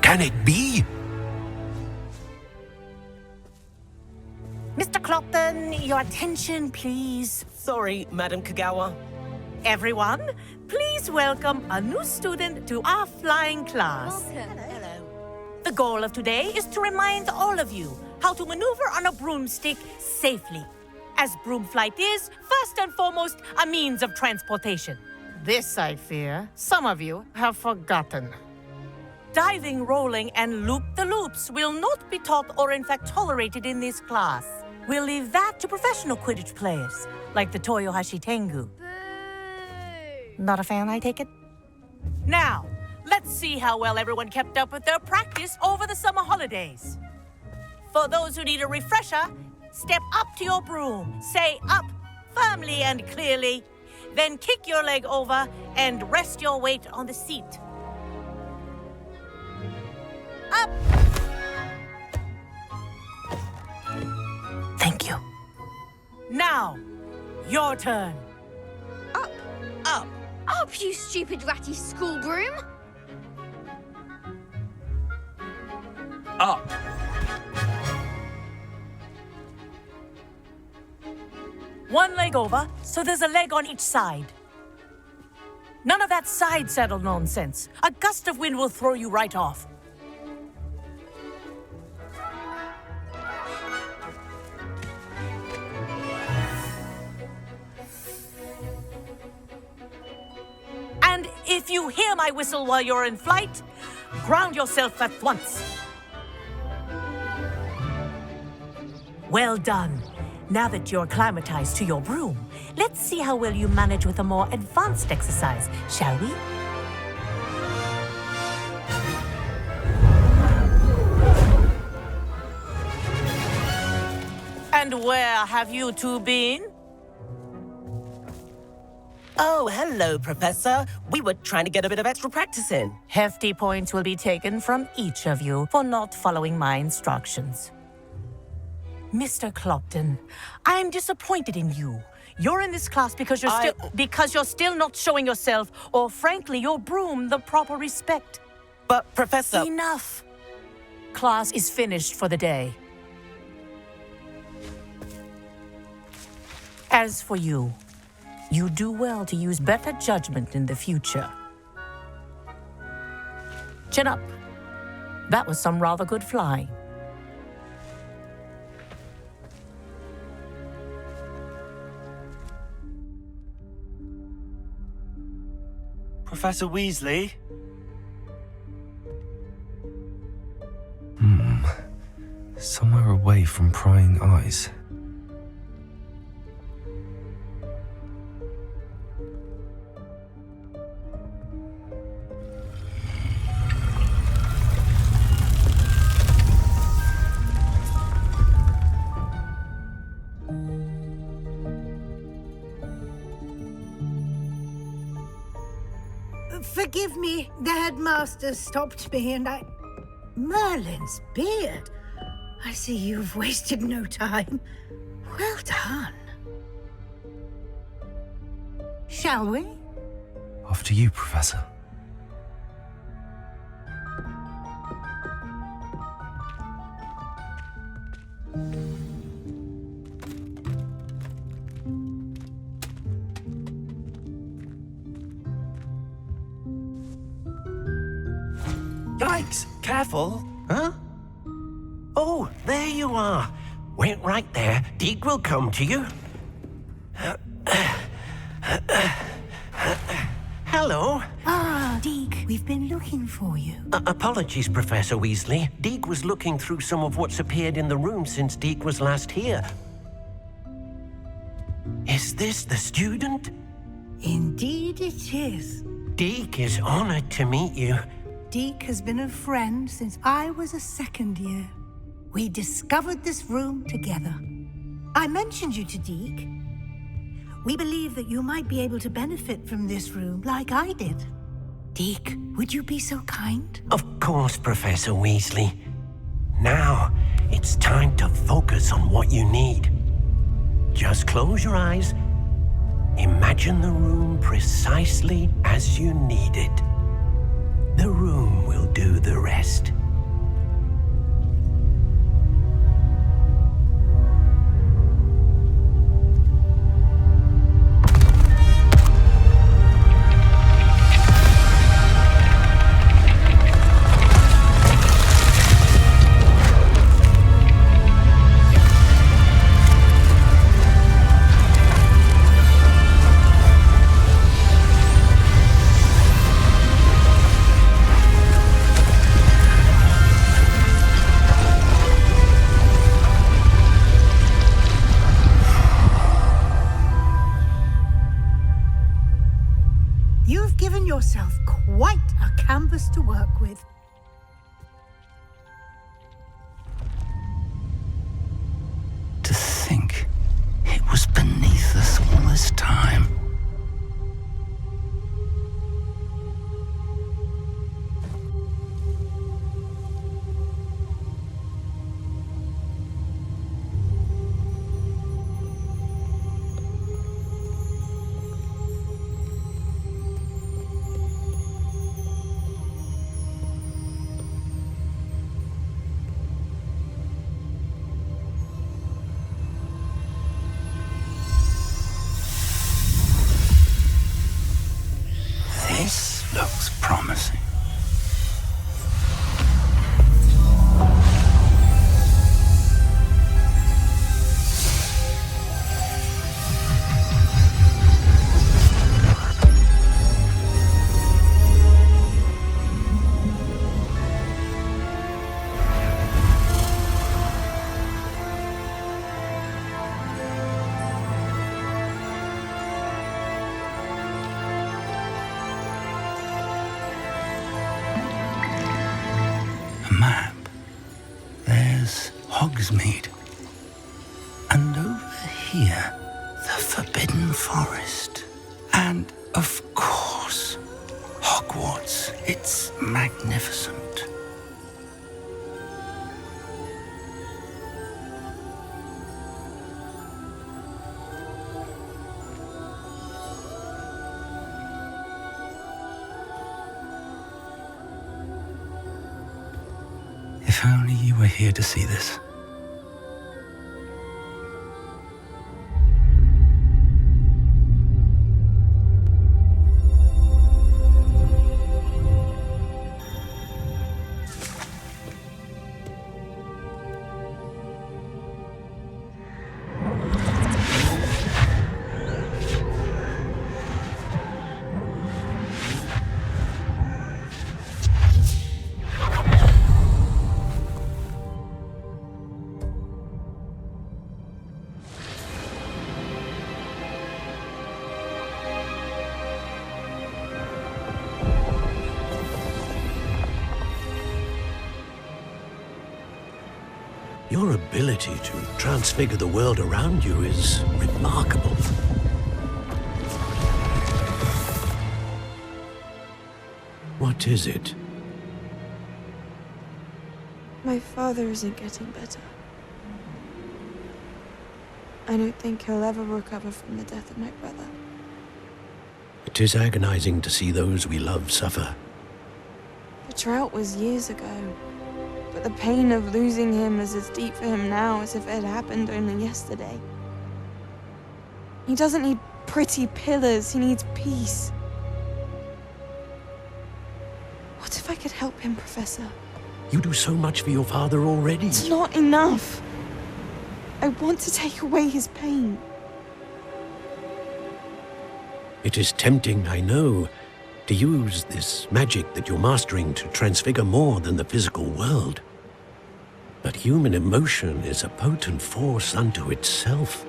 Can it be? Mr. Clopton, your attention, please. Sorry, Madam Kagawa. Everyone, please welcome a new student to our flying class. Hello. The goal of today is to remind all of you how to maneuver on a broomstick safely, as broom flight is, first and foremost, a means of transportation. This, I fear, some of you have forgotten. Diving, rolling, and loop-the-loops will not be taught or in fact tolerated in this class. We'll leave that to professional Quidditch players, like the Toyohashi Tengu. Not a fan, I take it? Now, let's see how well everyone kept up with their practice over the summer holidays. For those who need a refresher, step up to your broom, say up firmly and clearly, then kick your leg over and rest your weight on the seat. Up! Thank you. Now, your turn. Up. Up. Up, you stupid ratty school broom. Up. One leg over, so there's a leg on each side. None of that side saddle nonsense. A gust of wind will throw you right off. And if you hear my whistle while you're in flight, ground yourself at once. Well done. Now that you're acclimatized to your broom, let's see how well you manage with a more advanced exercise, shall we? And where have you two been? Oh, hello, Professor. We were trying to get a bit of extra practice in. Hefty points will be taken from each of you for not following my instructions. Mr. Clopton, I'm disappointed in you. You're in this class because you're still not showing yourself, or frankly, your broom the proper respect. But, Professor... Enough. Class is finished for the day. As for you, you do well to use better judgment in the future. Chin up. That was some rather good flying. Professor Weasley? Somewhere away from prying eyes. Forgive me, the headmaster stopped me and I... Merlin's beard. I see you've wasted no time. Well done. Shall we? After you, Professor. Yikes! Careful! Huh? Oh, there you are. Wait right there. Deke will come to you. Hello. Ah, Deke, we've been looking for you. Apologies, Professor Weasley. Deke was looking through some of what's appeared in the room since Deke was last here. Is this the student? Indeed it is. Deke is honored to meet you. Deke has been a friend since I was a second year. We discovered this room together. I mentioned you to Deke. We believe that you might be able to benefit from this room like I did. Deke, would you be so kind? Of course, Professor Weasley. Now, it's time to focus on what you need. Just close your eyes. Imagine the room precisely as you need it. The room will do the rest. us to work with. To think it was beneath us all this time. This looks promising. Map. There's Hogsmeade. And over here, the Forbidden Forest. And, of course, Hogwarts. It's magnificent. If only you were here to see this. Your ability to transfigure the world around you is remarkable. What is it? My father isn't getting better. I don't think he'll ever recover from the death of my brother. It is agonizing to see those we love suffer. The drought was years ago, but the pain of losing him is as deep for him now as if it had happened only yesterday. He doesn't need pretty pillars, he needs peace. What if I could help him, Professor? You do so much for your father already. It's not enough. I want to take away his pain. It is tempting, I know, to use this magic that you're mastering to transfigure more than the physical world. But human emotion is a potent force unto itself.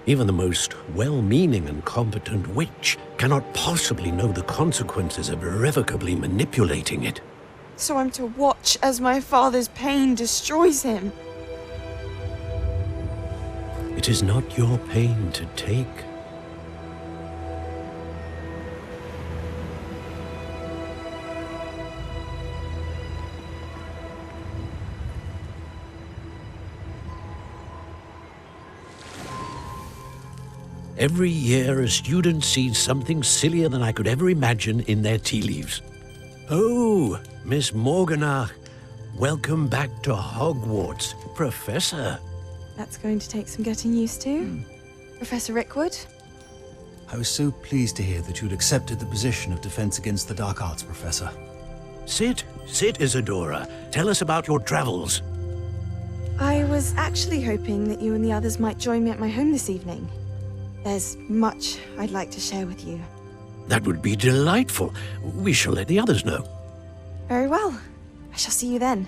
Even the most well-meaning and competent witch cannot possibly know the consequences of irrevocably manipulating it. So I'm to watch as my father's pain destroys him. It is not your pain to take. Every year, a student sees something sillier than I could ever imagine in their tea leaves. Oh, Miss Morganach, welcome back to Hogwarts, Professor. That's going to take some getting used to. Professor Rickwood? I was so pleased to hear that you'd accepted the position of Defense Against the Dark Arts, Professor. Sit, Isadora. Tell us about your travels. I was actually hoping that you and the others might join me at my home this evening. There's much I'd like to share with you. That would be delightful. We shall let the others know. Very well. I shall see you then.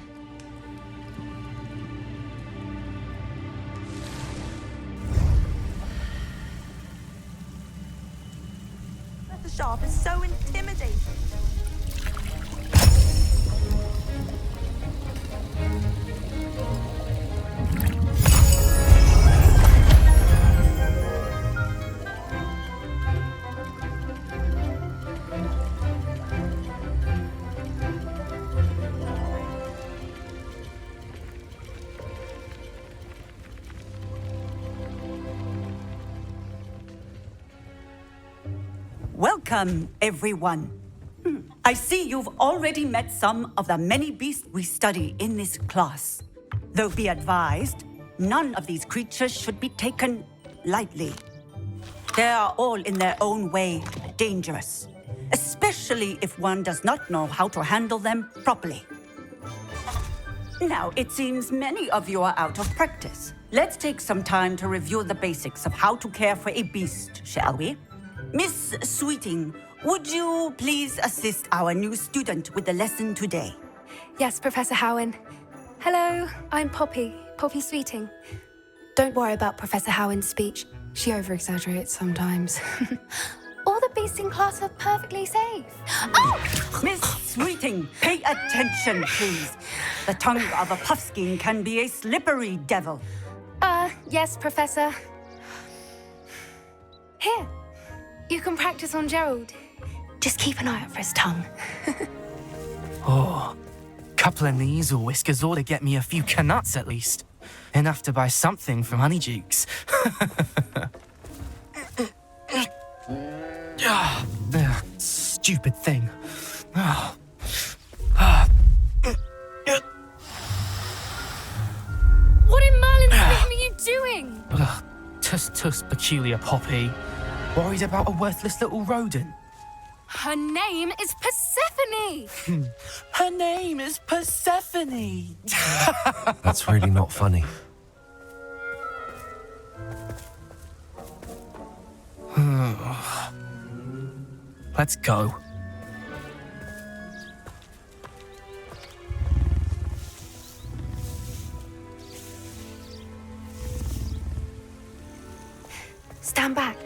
The shop is so intimidating. Welcome, everyone. I see you've already met some of the many beasts we study in this class. Though be advised, none of these creatures should be taken lightly. They are all in their own way dangerous, especially if one does not know how to handle them properly. Now, it seems many of you are out of practice. Let's take some time to review the basics of how to care for a beast, shall we? Miss Sweeting, would you please assist our new student with the lesson today? Yes, Professor Howen. Hello, I'm Poppy Sweeting. Don't worry about Professor Howen's speech. She over-exaggerates sometimes. All the beasts in class are perfectly safe. Oh! Miss Sweeting, pay attention, please. The tongue of a puffskein can be a slippery devil. Yes, Professor. Here, you can practice on Gerald. Just keep an eye out for his tongue. Oh, couple of knees or whiskers ought to get me a few canuts at least. Enough to buy something from Honeydukes. Stupid thing. What in Merlin's name are you doing? Tuss, peculiar Poppy. Worried about a worthless little rodent. Her name is Persephone! Her name is Persephone! That's really not funny. Let's go. Stand back.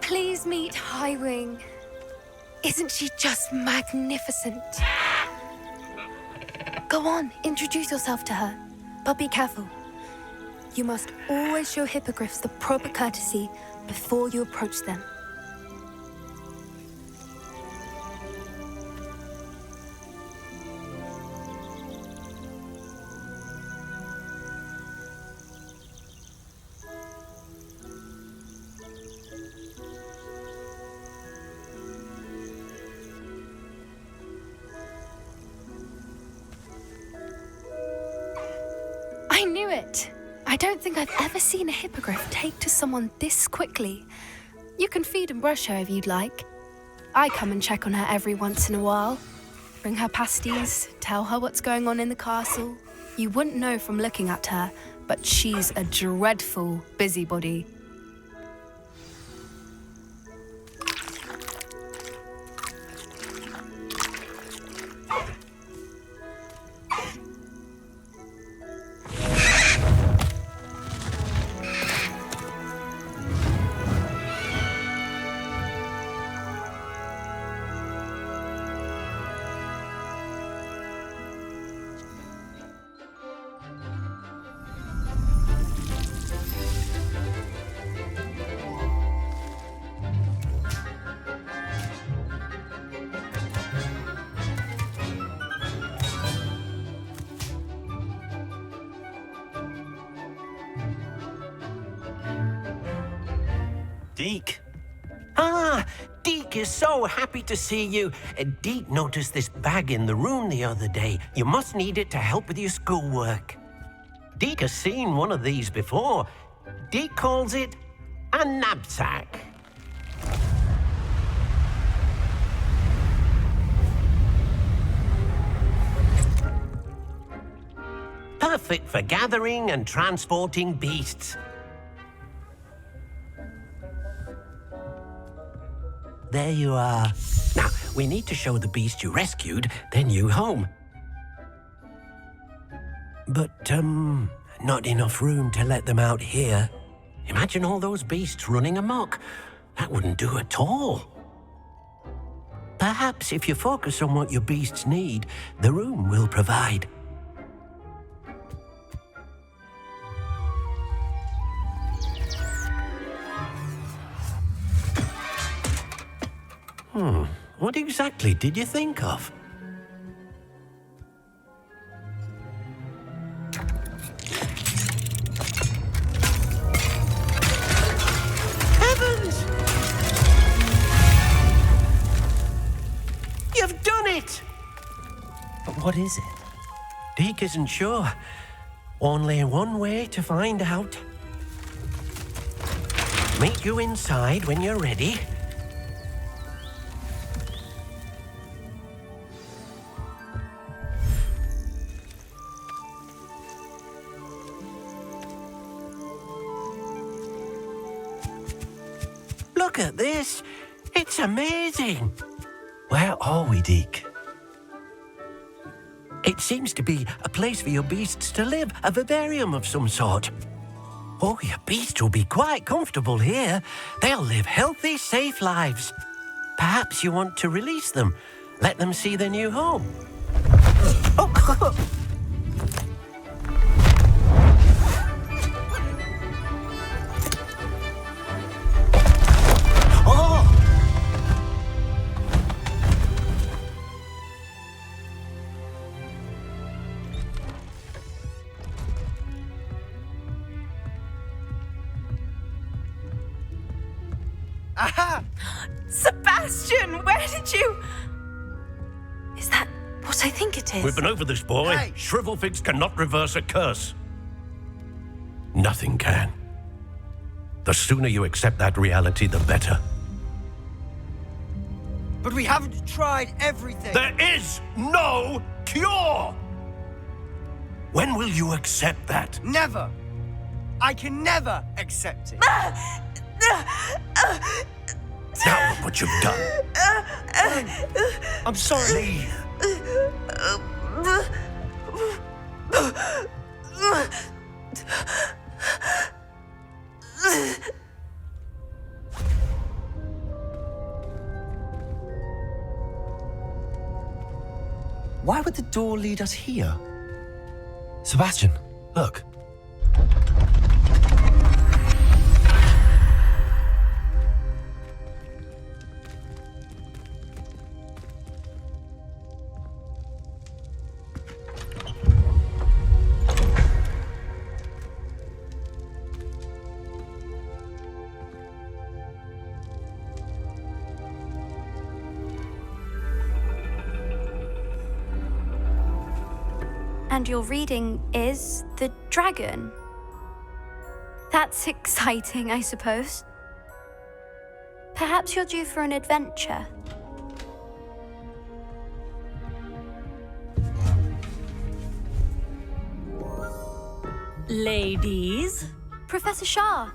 Please meet Highwing. Isn't she just magnificent? Go on, introduce yourself to her. But be careful. You must always show hippogriffs the proper courtesy before you approach them. I knew it! I don't think I've ever seen a hippogriff take to someone this quickly. You can feed and brush her if you'd like. I come and check on her every once in a while. Bring her pasties, tell her what's going on in the castle. You wouldn't know from looking at her, but she's a dreadful busybody. Deke. Ah, Deke is so happy to see you. Deke noticed this bag in the room the other day. You must need it to help with your schoolwork. Deke has seen one of these before. Deke calls it a knapsack. Perfect for gathering and transporting beasts. There you are. Now, we need to show the beast you rescued their new home. But, not enough room to let them out here. Imagine all those beasts running amok. That wouldn't do at all. Perhaps if you focus on what your beasts need, the room will provide. What exactly did you think of? Heavens! You've done it! But what is it? Deke isn't sure. Only one way to find out. Meet you inside when you're ready. Look at this. It's amazing. Where are we, Deke? It seems to be a place for your beasts to live, a vivarium of some sort. Oh, your beasts will be quite comfortable here. They'll live healthy, safe lives. Perhaps you want to release them, let them see their new home. Oh. Aha! Sebastian, where did you... Is that what I think it is? We've been over this, boy. Hey. Shrivelfigs cannot reverse a curse. Nothing can. The sooner you accept that reality, the better. But we haven't tried everything. There is no cure! When will you accept that? Never. I can never accept it. Now look what you've done. I'm sorry. Leave. Why would the door lead us here? Sebastian, look. And your reading is the dragon. That's exciting, I suppose. Perhaps you're due for an adventure. Ladies, Professor Shah.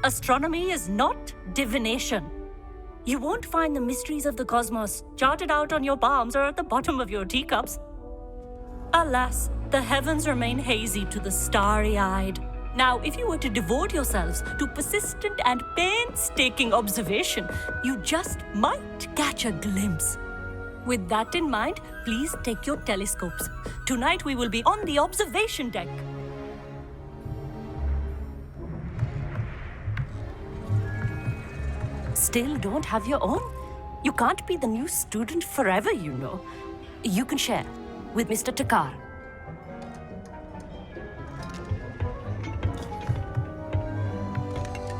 astronomy is not divination. You won't find the mysteries of the cosmos charted out on your palms or at the bottom of your teacups. Alas, the heavens remain hazy to the starry-eyed. Now, if you were to devote yourselves to persistent and painstaking observation, you just might catch a glimpse. With that in mind, please take your telescopes. Tonight we will be on the observation deck. Still don't have your own? You can't be the new student forever, you know. You can share with Mr. Takar.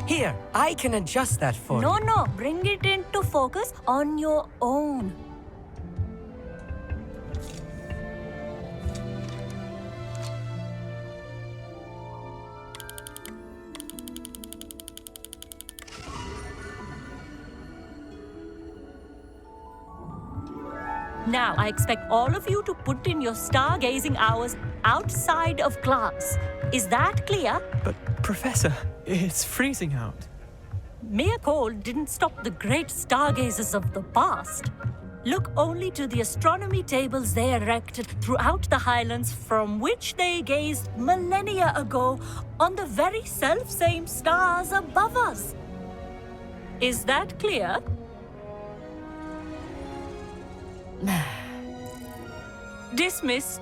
Here, I can adjust that for you. No, bring it into focus on your own. Now, I expect all of you to put in your stargazing hours outside of class. Is that clear? But, Professor, it's freezing out. Mere cold didn't stop the great stargazers of the past. Look only to the astronomy tables they erected throughout the highlands from which they gazed millennia ago on the very self-same stars above us. Is that clear? Dismissed.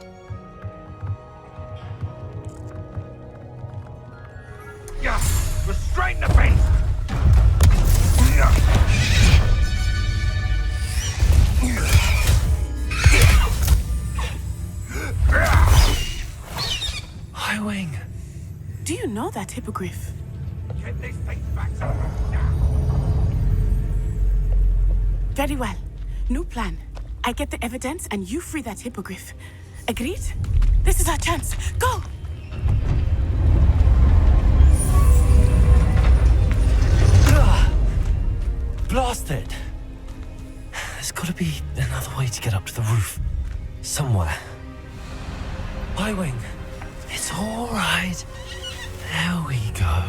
Restrain the beast! know that hippogriff. Get this thing back. Very well. New plan. I get the evidence and you free that hippogriff. Agreed? This is our chance. Go! Blasted! There's gotta be another way to get up to the roof. Somewhere. Y-Wing, it's all right. There we go.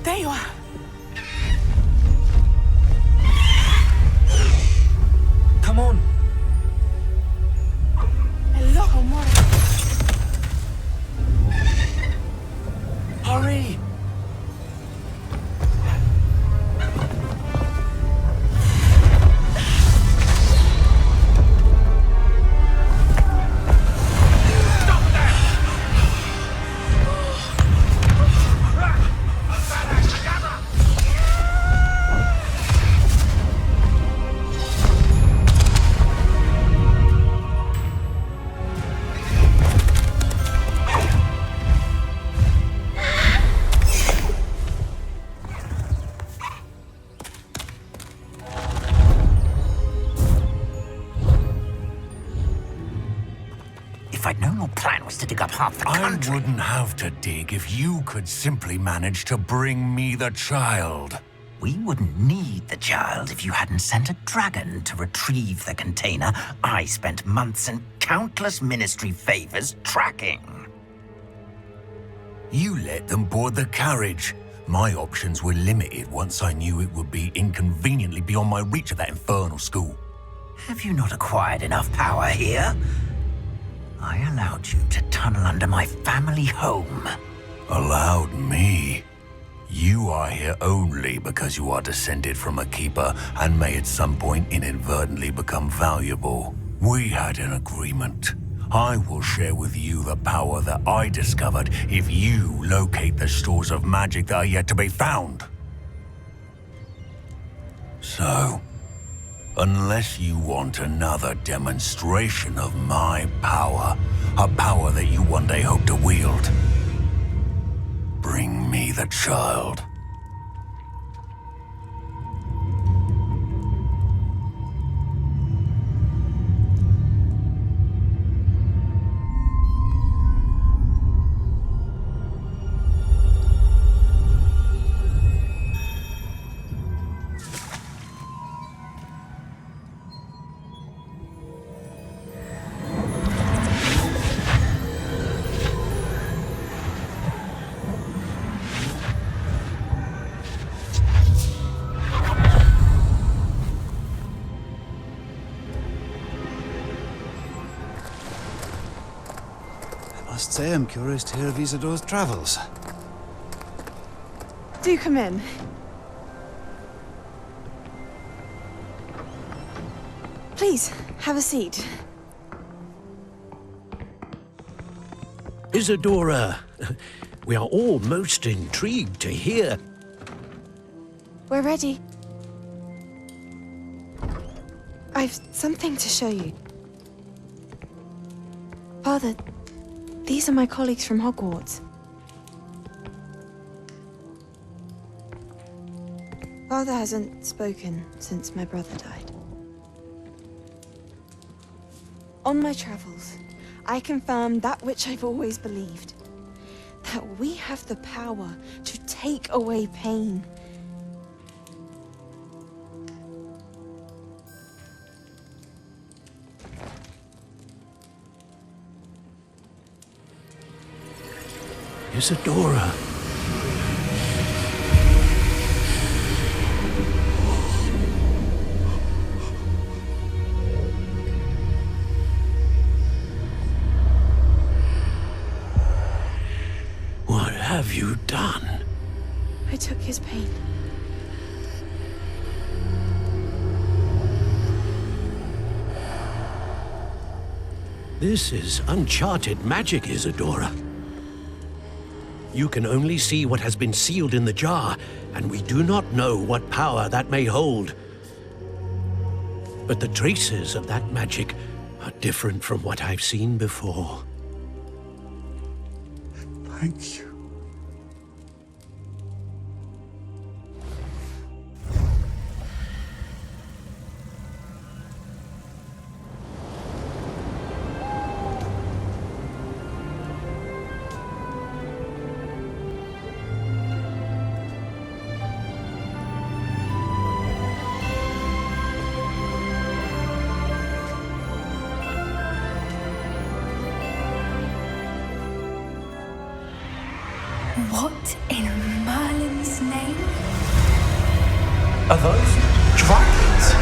There you are. Come on. Hello, amore. Hurry! If I'd known your plan was to dig up half the country... I wouldn't have to dig if you could simply manage to bring me the child. We wouldn't need the child if you hadn't sent a dragon to retrieve the container I spent months and countless ministry favors tracking. You let them board the carriage. My options were limited once I knew it would be inconveniently beyond my reach at that infernal school. Have you not acquired enough power here? I allowed you to tunnel under my family home. Allowed me? You are here only because you are descended from a keeper and may at some point inadvertently become valuable. We had an agreement. I will share with you the power that I discovered if you locate the stores of magic that are yet to be found. So, unless you want another demonstration of my power, a power that you one day hope to wield, bring me the child. I must say I'm curious to hear of Isidore's travels. Do come in. Please, have a seat. Isadora, we are all most intrigued to hear. We're ready. I've something to show you. Father, these are my colleagues from Hogwarts. Father hasn't spoken since my brother died. On my travels, I confirmed that which I've always believed. That we have the power to take away pain. Isadora. What have you done? I took his pain. This is uncharted magic, Isadora. You can only see what has been sealed in the jar, and we do not know what power that may hold. But the traces of that magic are different from what I've seen before. Thank you. What in Merlin's name? Are those dragons?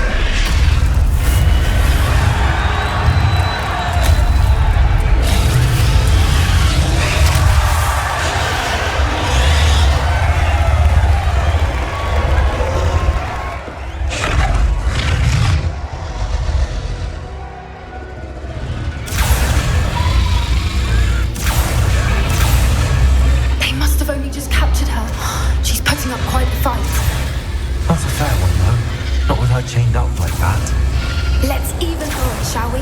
They must have only just captured her. She's putting up quite the fight. Not a fair one, though. Not with her chained up like that. Let's even her, shall we?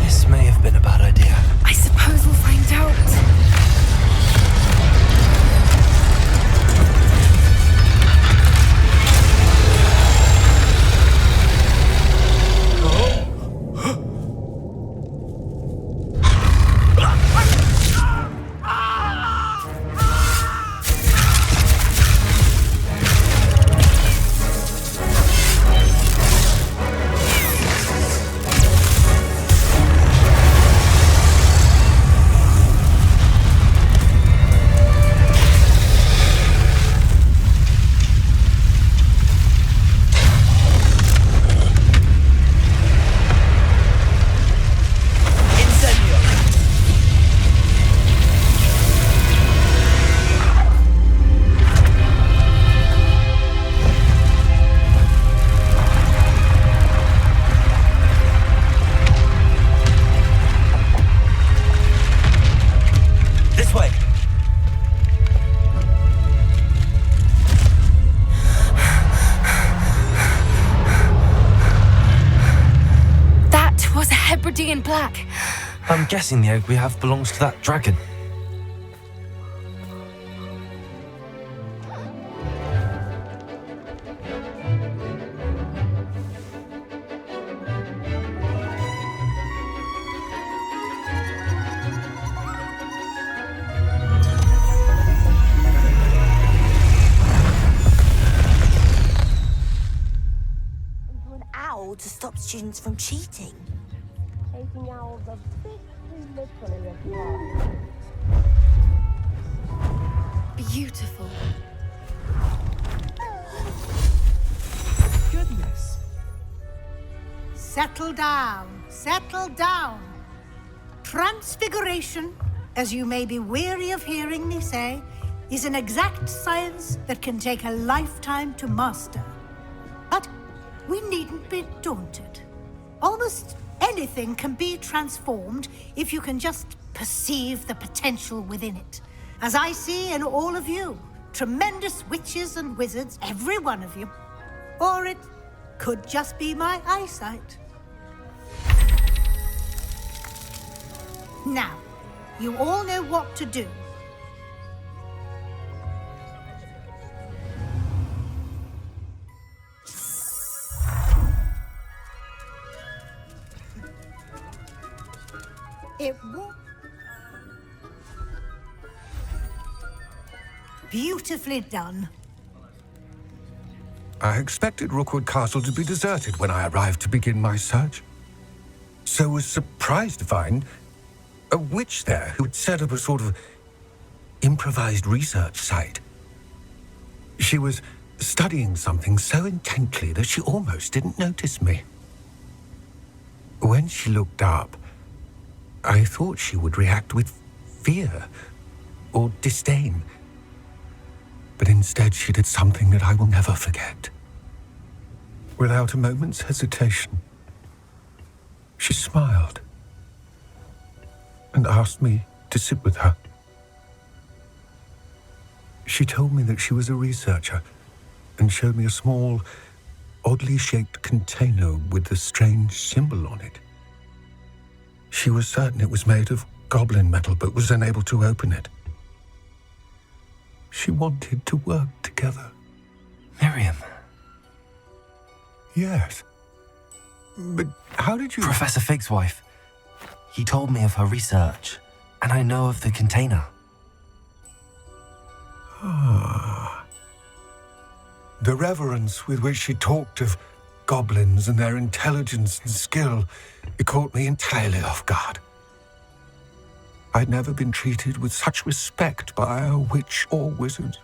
This may have been a bad idea. I suppose we'll find out. In black. I'm guessing the egg we have belongs to that dragon. Into an owl to stop students from cheating. Taking owls a bit too literally, if you are. Beautiful. Goodness. Settle down. Settle down. Transfiguration, as you may be weary of hearing me say, is an exact science that can take a lifetime to master. But we needn't be daunted. Almost anything can be transformed if you can just perceive the potential within it. As I see in all of you, tremendous witches and wizards, every one of you. Or it could just be my eyesight. Now, you all know what to do. It won't. Beautifully done. I expected Rookwood Castle to be deserted when I arrived to begin my search. So was surprised to find a witch there who had set up a sort of improvised research site. She was studying something so intently that she almost didn't notice me. When she looked up, I thought she would react with fear or disdain. But instead she did something that I will never forget. Without a moment's hesitation, she smiled and asked me to sit with her. She told me that she was a researcher and showed me a small, oddly shaped container with a strange symbol on it. She was certain it was made of goblin metal, but was unable to open it. She wanted to work together. Miriam. Yes. But how did you... Professor Fig's wife. He told me of her research, and I know of the container. Ah. The reverence with which she talked of goblins and their intelligence and skill, it caught me entirely off guard. I'd never been treated with such respect by a witch or wizard.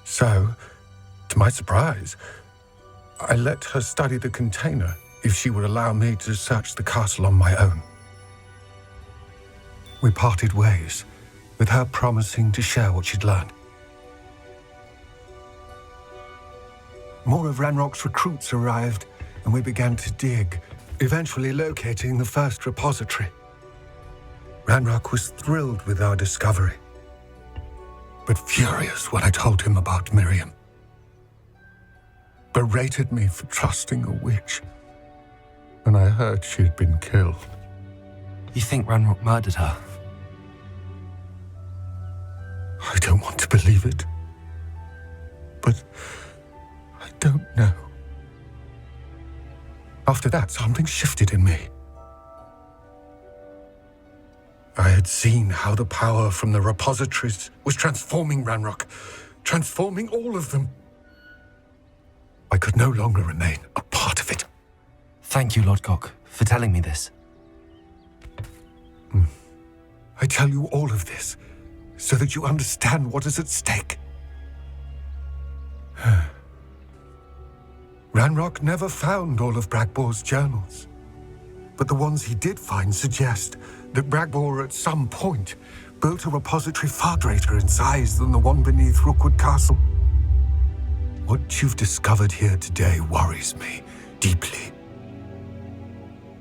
So, to my surprise, I let her study the container if she would allow me to search the castle on my own. We parted ways, with her promising to share what she'd learned. More of Ranrock's recruits arrived, and we began to dig, eventually locating the first repository. Ranrock was thrilled with our discovery, but furious when I told him about Miriam. Berated me for trusting a witch, and I heard she'd been killed. You think Ranrock murdered her? I don't want to believe it, but I don't know. After that, something shifted in me. I had seen how the power from the repositories was transforming Ranrock, transforming all of them. I could no longer remain a part of it. Thank you, Lodgok, for telling me this. I tell you all of this so that you understand what is at stake. Ranrock never found all of Bragbor's journals, but the ones he did find suggest that Bragbor at some point built a repository far greater in size than the one beneath Rookwood Castle. What you've discovered here today worries me deeply.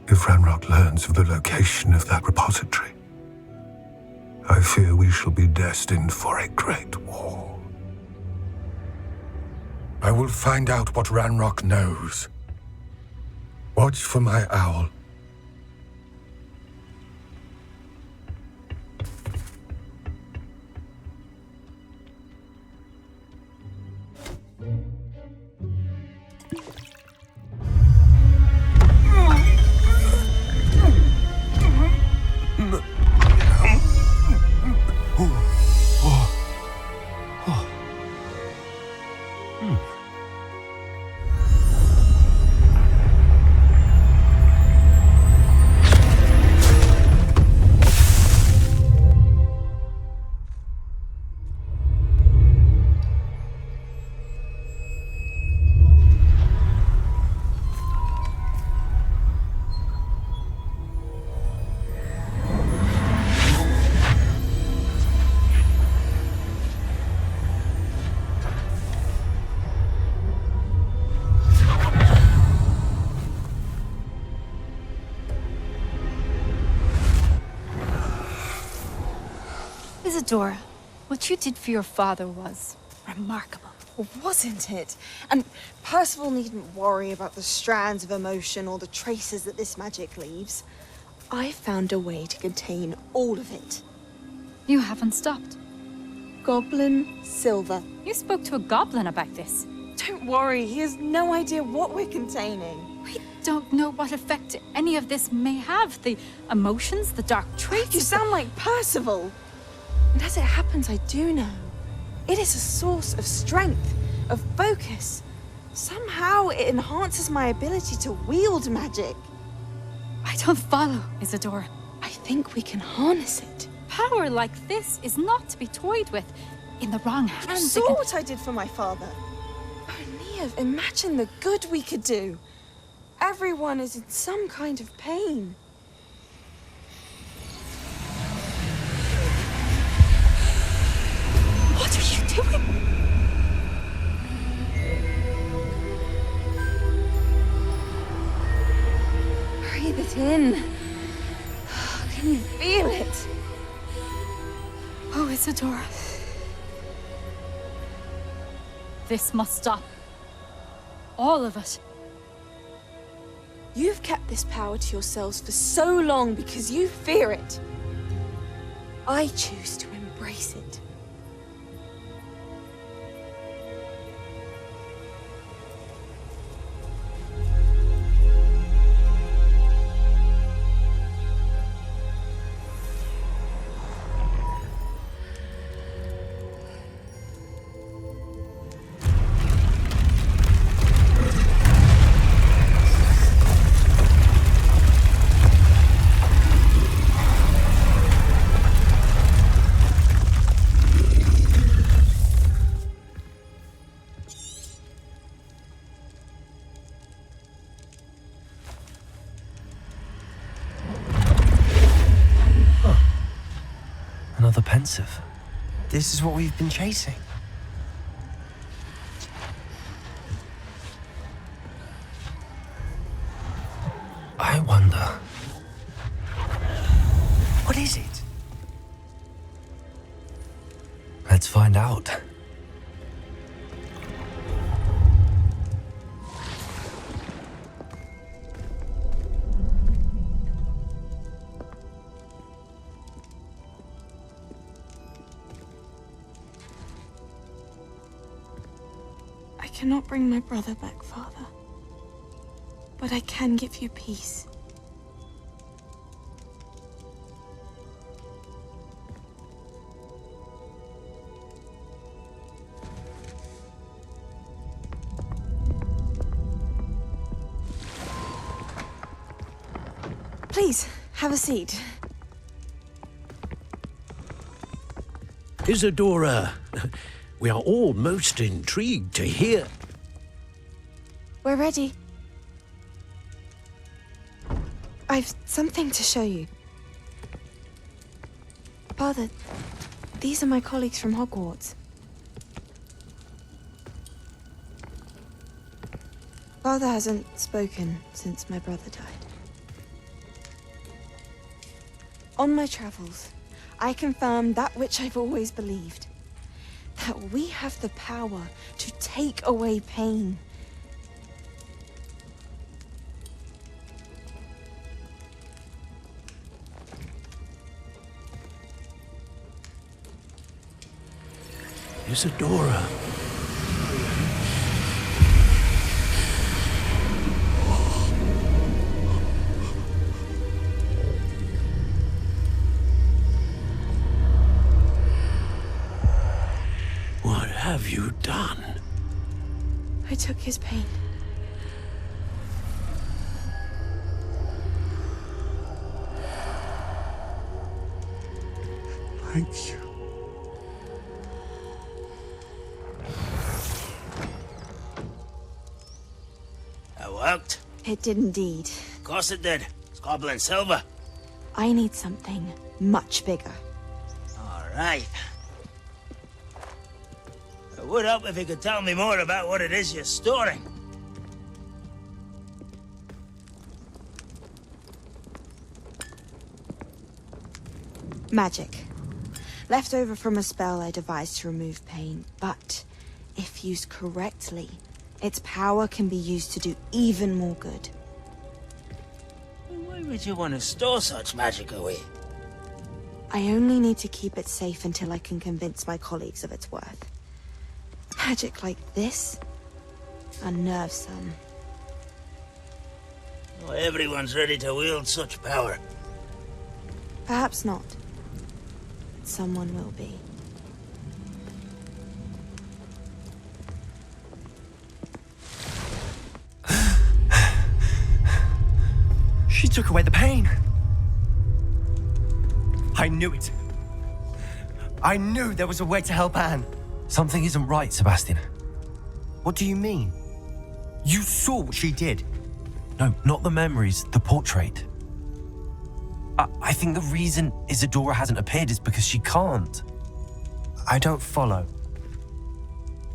If Ranrock learns of the location of that repository, I fear we shall be destined for a great war. I will find out what Ranrock knows. Watch for my owl. Isadora, what you did for your father was remarkable. Well, wasn't it? And Percival needn't worry about the strands of emotion or the traces that this magic leaves. I found a way to contain all of it. You haven't stopped. Goblin silver. You spoke to a goblin about this. Don't worry, he has no idea what we're containing. We don't know what effect any of this may have. The emotions, the dark traits. You sound like Percival. And as it happens, I do know. It is a source of strength, of focus. Somehow it enhances my ability to wield magic. I don't follow, Isadora. I think we can harness it. Power like this is not to be toyed with. In the wrong hands, You saw what I did for my father. Oh, Neve, imagine the good we could do. Everyone is in some kind of pain. What are you doing? Breathe it in. Can you feel it? Oh, Isadora. This must stop. All of it. You've kept this power to yourselves for so long because you fear it. I choose to embrace it. Another pensive. This is what we've been chasing. I wonder... what is it? Let's find out. I cannot bring my brother back, Father. But I can give you peace. Please, have a seat. Isadora, we are all most intrigued to hear. We're ready. I've something to show you. Father, these are my colleagues from Hogwarts. Father hasn't spoken since my brother died. On my travels, I confirmed that which I've always believed. That we have the power to take away pain. Isadora. What have you done? I took his pain. Thank you. That worked? It did indeed. Of course it did. It's goblin silver. I need something much bigger. All right. It would help if you could tell me more about what it is you're storing. Magic. Left over from a spell I devised to remove pain, but if used correctly, its power can be used to do even more good. Why would you want to store such magic away? I only need to keep it safe until I can convince my colleagues of its worth. Magic like this unnerves some. Not everyone's ready to wield such power. Perhaps not. Someone will be. She took away the pain. I knew it. I knew there was a way to help Anne. Something isn't right, Sebastian. What do you mean? You saw what she did. No, not the memories, the portrait. I think the reason Isadora hasn't appeared is because she can't. I don't follow.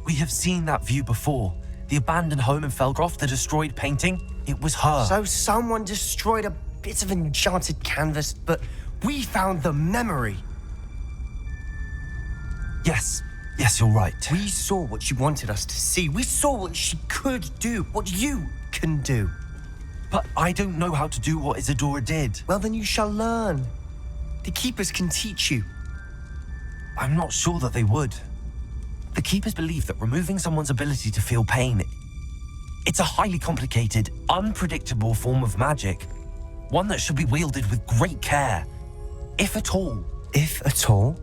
We have seen that view before. The abandoned home in Felgroth, the destroyed painting, it was her. So someone destroyed a bit of enchanted canvas, but we found the memory. Yes, Yes, you're right. We saw what she wanted us to see. We saw what she could do, what you can do. But I don't know how to do what Isadora did. Well, then you shall learn. The Keepers can teach you. I'm not sure that they would. The Keepers believe that removing someone's ability to feel pain, it's a highly complicated, unpredictable form of magic. One that should be wielded with great care, if at all. If at all?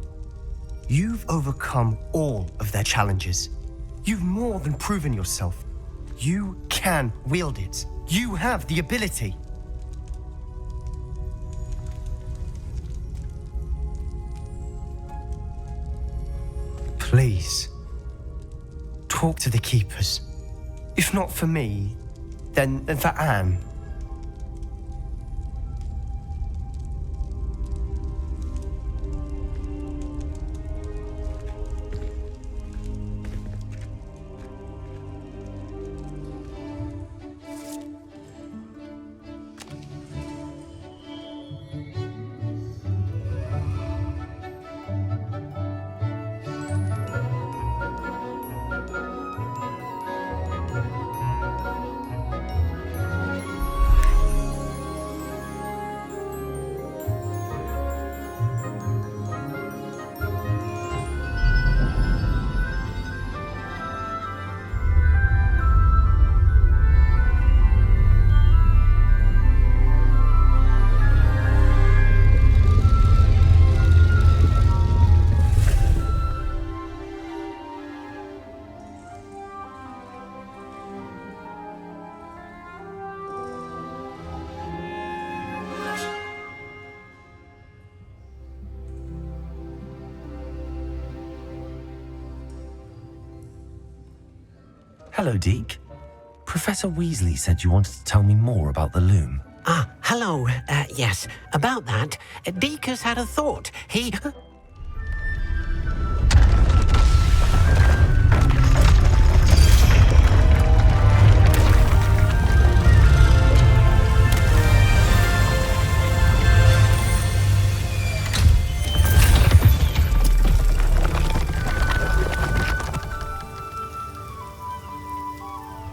You've overcome all of their challenges. You've more than proven yourself. You can wield it. You have the ability. Please, talk to the Keepers. If not for me, then for Anne. Hello, Deke. Professor Weasley said you wanted to tell me more about the loom. Ah, hello. Yes, about that, Deke has had a thought. He...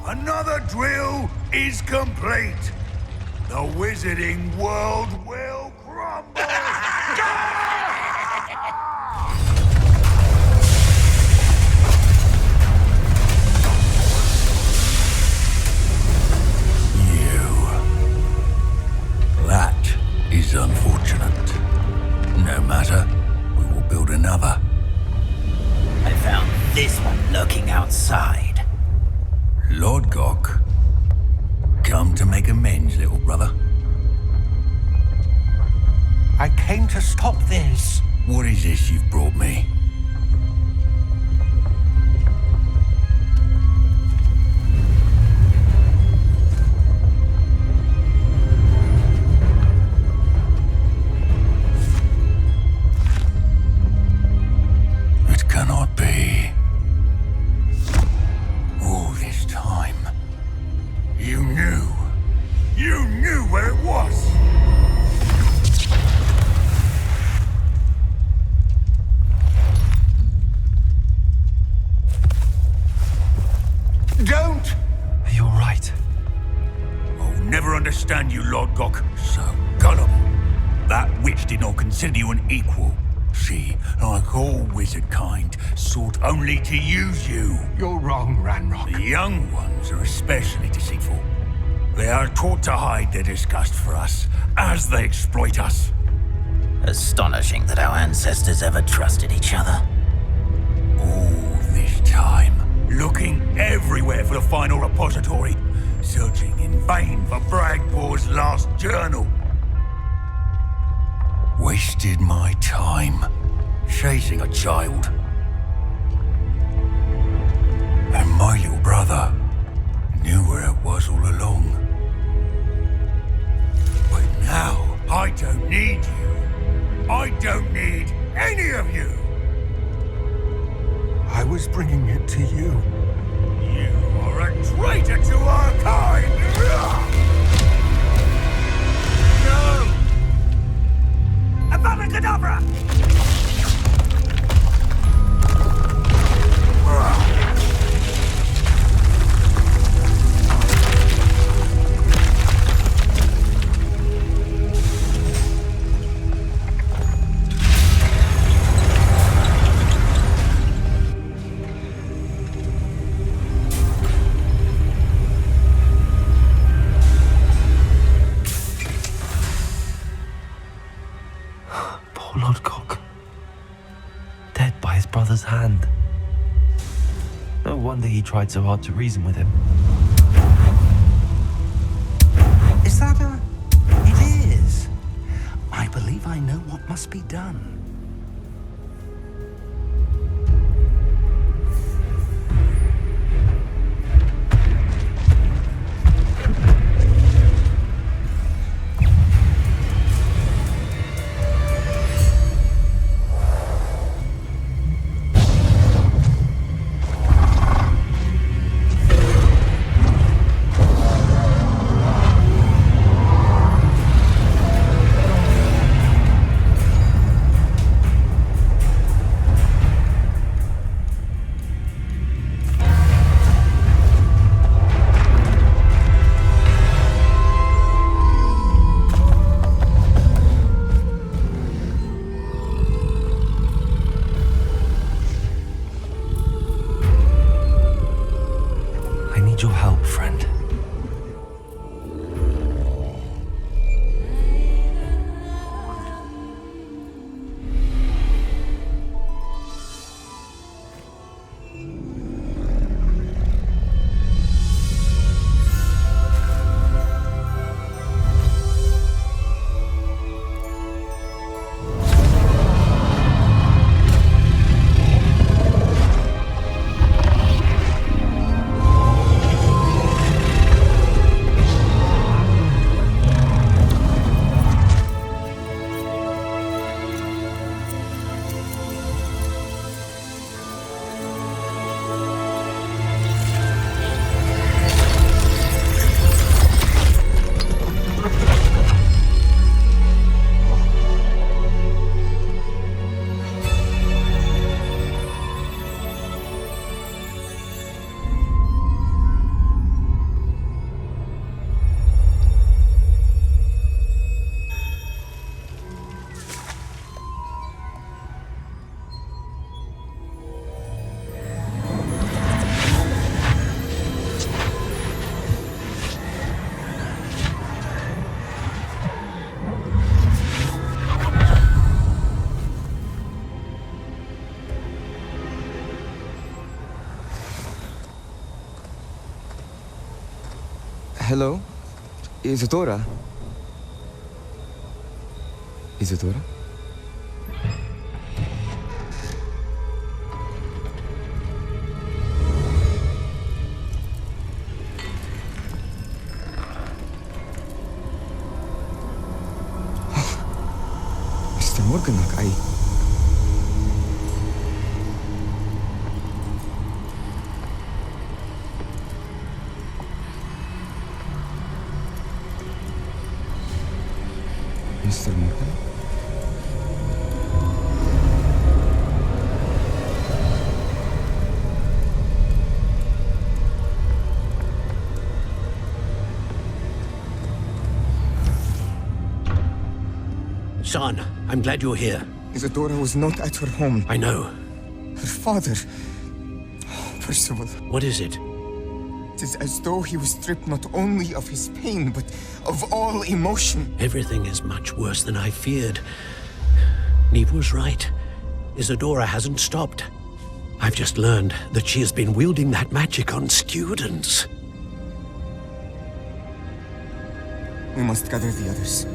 Another drill is complete. The wizarding world will crumble. That is unfortunate. No matter, we will build another. I found this one lurking outside. Lord Gok, come to make amends, little brother. I came to stop this. What is this you've brought me? It cannot be. All this time, you knew where it was. Don't! You're right. I'll never understand you, Lord Gok. So gullible. That witch did not consider you an equal. She, like all wizard kind, sought only to use you. You're wrong, Ranrock. The young ones are especially deceitful. They are taught to hide their disgust for us, as they exploit us. Astonishing that our ancestors ever trusted each other. All this time, looking everywhere for the final repository, searching in vain for Bragbor's last journal. Wasted my time chasing a child. And my little brother knew where it was all along. But now, I don't need you. I don't need any of you. I was bringing it to you. You are a traitor to our kind! No! Avada Kedavra! father's hand. No wonder he tried so hard to reason with him. Is that a... It is. I believe I know what must be done. Your help, friend. Hello? Isadora? Isadora? Mr. Morganach, Mr. Morgan? Son, I'm glad you're here. Isadora was not at her home. I know. Her father... Percival. What is it? It is as though he was stripped not only of his pain, but of all emotion. Everything is much worse than I feared. Neve was right. Isadora hasn't stopped. I've just learned that she has been wielding that magic on students. We must gather the others.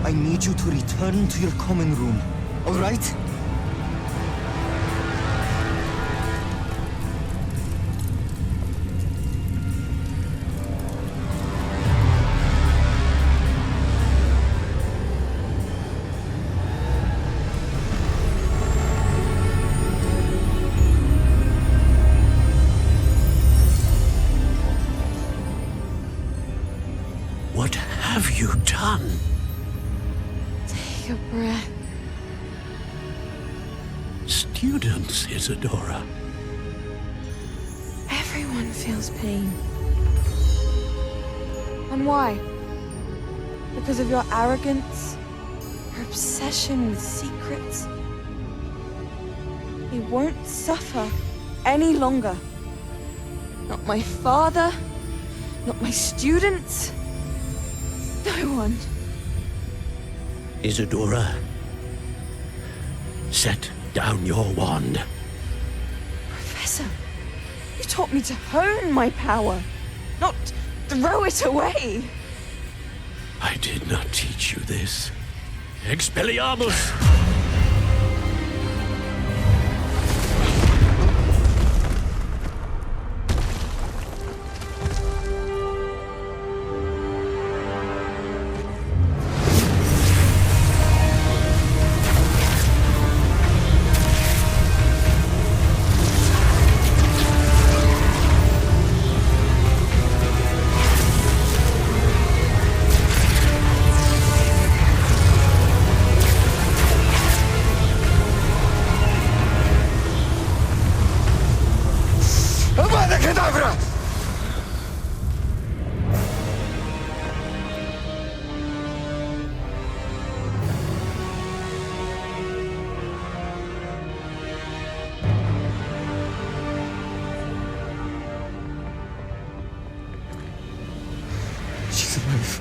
I need you to return to your common room, all right? What have you done? Take a breath. Students, Isadora. Everyone feels pain. And why? Because of your arrogance? Your obsession with secrets? He won't suffer any longer. Not my father, not my students, no one. Isadora, set down your wand. Professor, you taught me to hone my power, not throw it away. I did not teach you this. Expelliarmus! She's alive.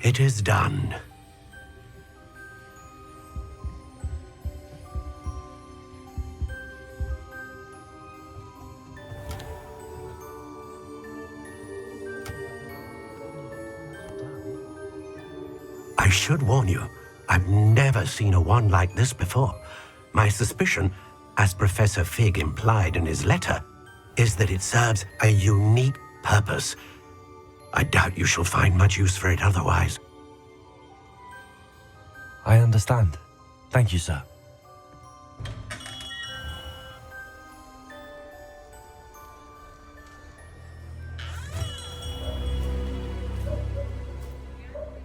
It is done. I should warn you, I've never seen a wand like this before. My suspicion, as Professor Fig implied in his letter, is that it serves a unique purpose. I doubt you shall find much use for it otherwise. I understand. Thank you, sir.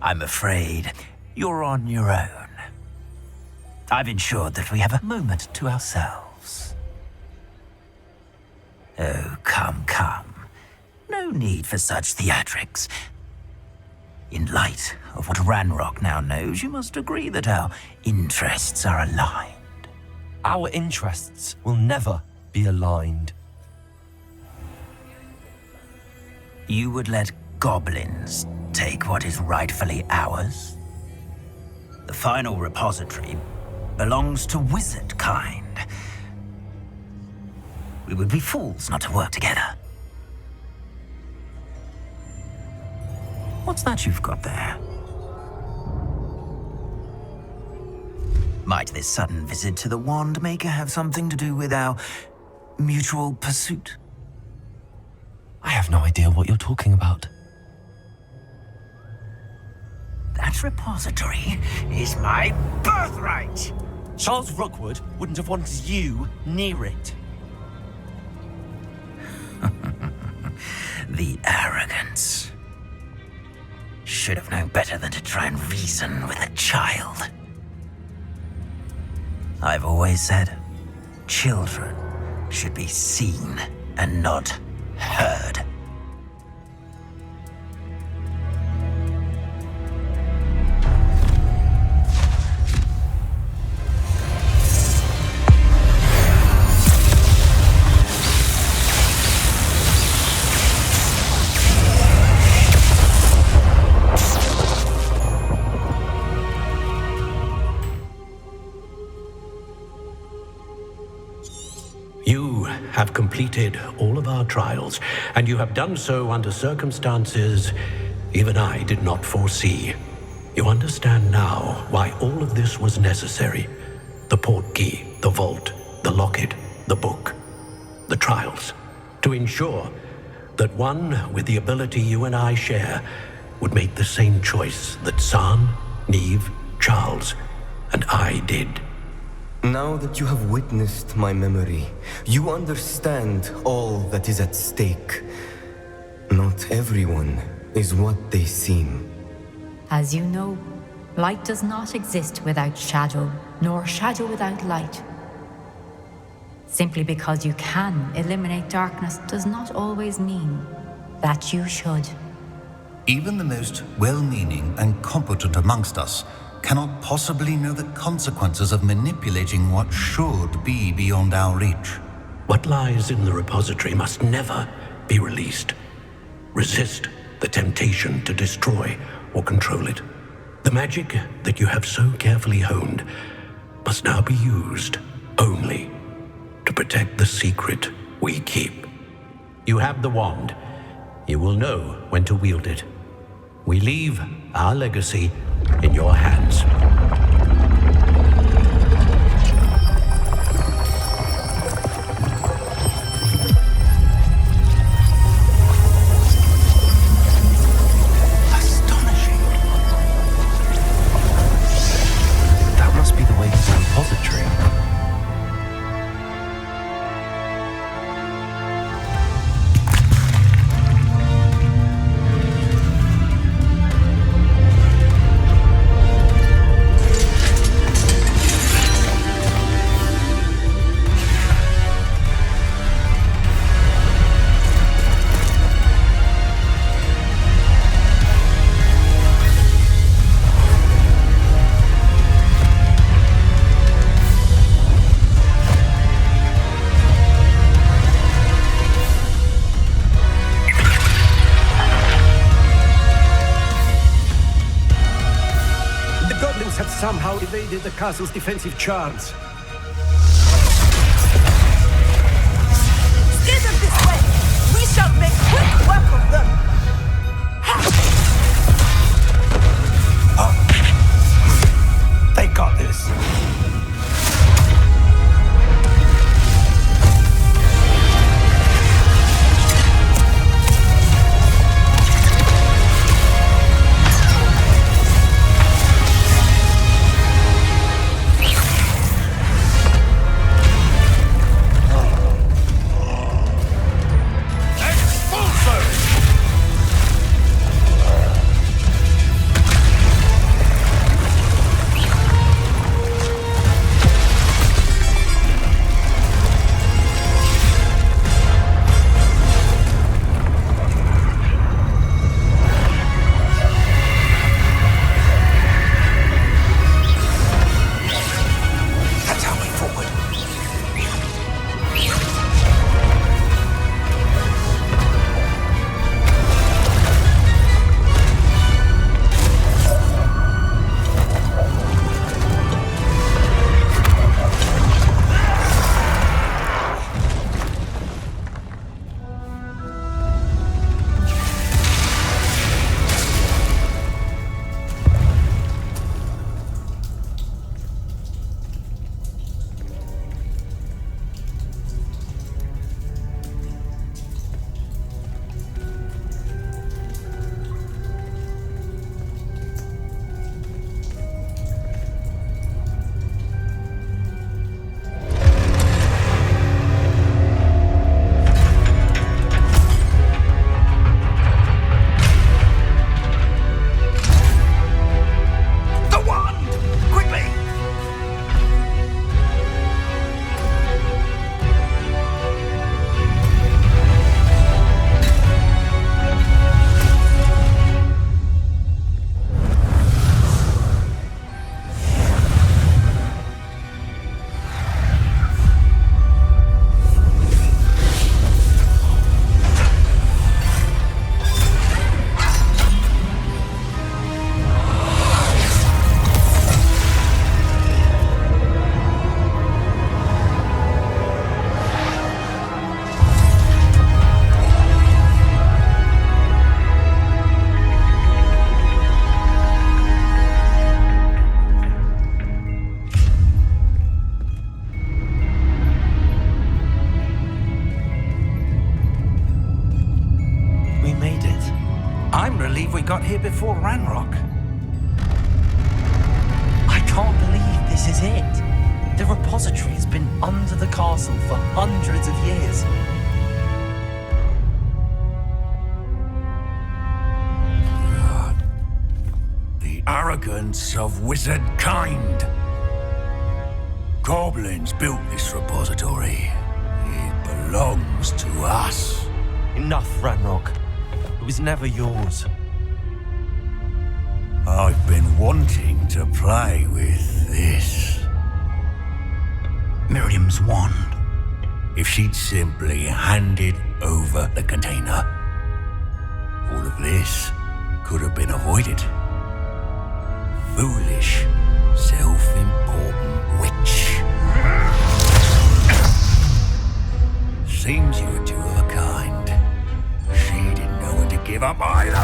I'm afraid you're on your own. I've ensured that we have a moment to ourselves. Oh, come, come. No need for such theatrics. In light of what Ranrock now knows, you must agree that our interests are aligned. Our interests will never be aligned. You would let goblins take what is rightfully ours? The final repository belongs to wizard kind. We would be fools not to work together. What's that you've got there? Might this sudden visit to the Wand Maker have something to do with our mutual pursuit? I have no idea what you're talking about. That repository is my birthright! Charles Rookwood wouldn't have wanted you near it. The arrogance. Should have known better than to try and reason with a child. I've always said, children should be seen and not heard. You have completed all of our trials, and you have done so under circumstances even I did not foresee. You understand now why all of this was necessary. The portkey, the vault, the locket, the book, the trials. To ensure that one with the ability you and I share would make the same choice that San, Neve, Charles, and I did. Now that you have witnessed my memory, you understand all that is at stake. Not everyone is what they seem. As you know, light does not exist without shadow, nor shadow without light. Simply because you can eliminate darkness does not always mean that you should. Even the most well-meaning and competent amongst us cannot possibly know the consequences of manipulating what should be beyond our reach. What lies in the repository must never be released. Resist the temptation to destroy or control it. The magic that you have so carefully honed must now be used only to protect the secret we keep. You have the wand. You will know when to wield it. We leave our legacy in your hands. Astonishing. That must be the way to the repository. Somehow evaded the castle's defensive charms. Steer them this way! We shall make quick work of them! They got this. before Ranrock. I can't believe this is it. The repository has been under the castle for hundreds of years. The arrogance of wizard kind. Goblins built this repository. It belongs to us. Enough, Ranrock. It was never yours. I've been wanting to play with this. Miriam's wand. If she'd simply handed over the container, all of this could have been avoided. Foolish, self-important witch. Seems you were two of a kind. She didn't know when to give up either.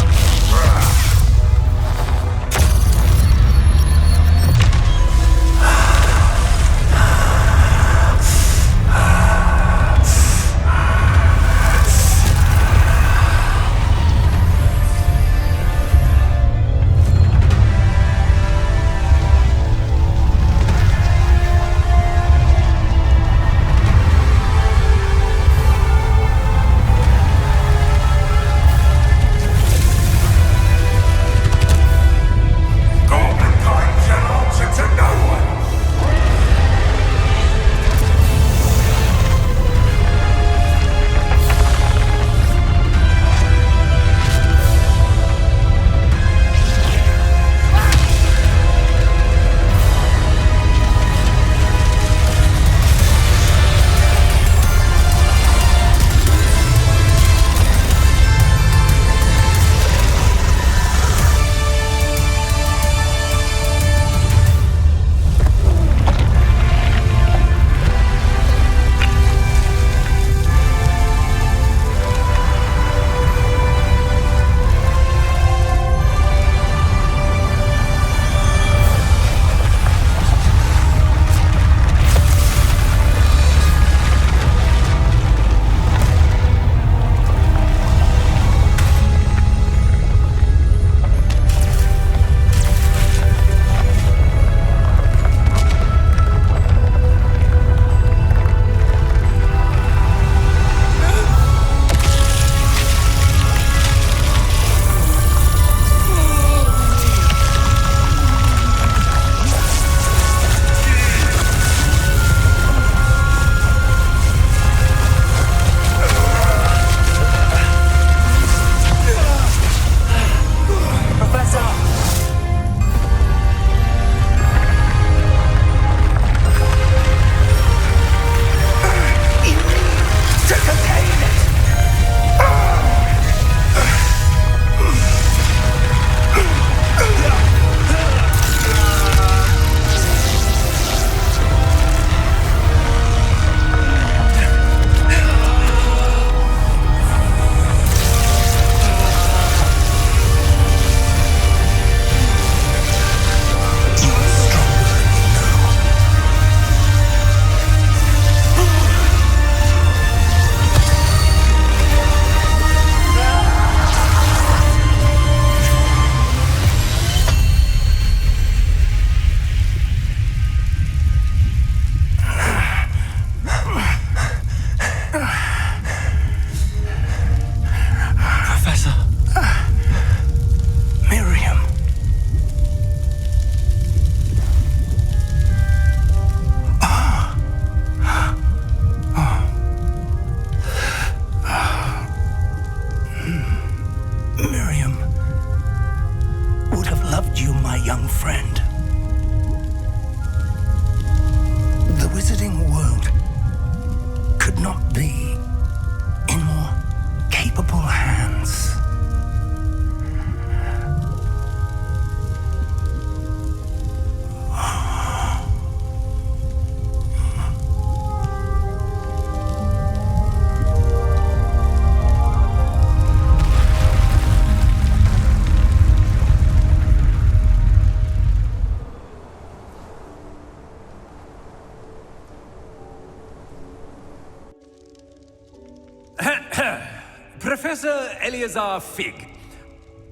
Professor Eleazar Fig,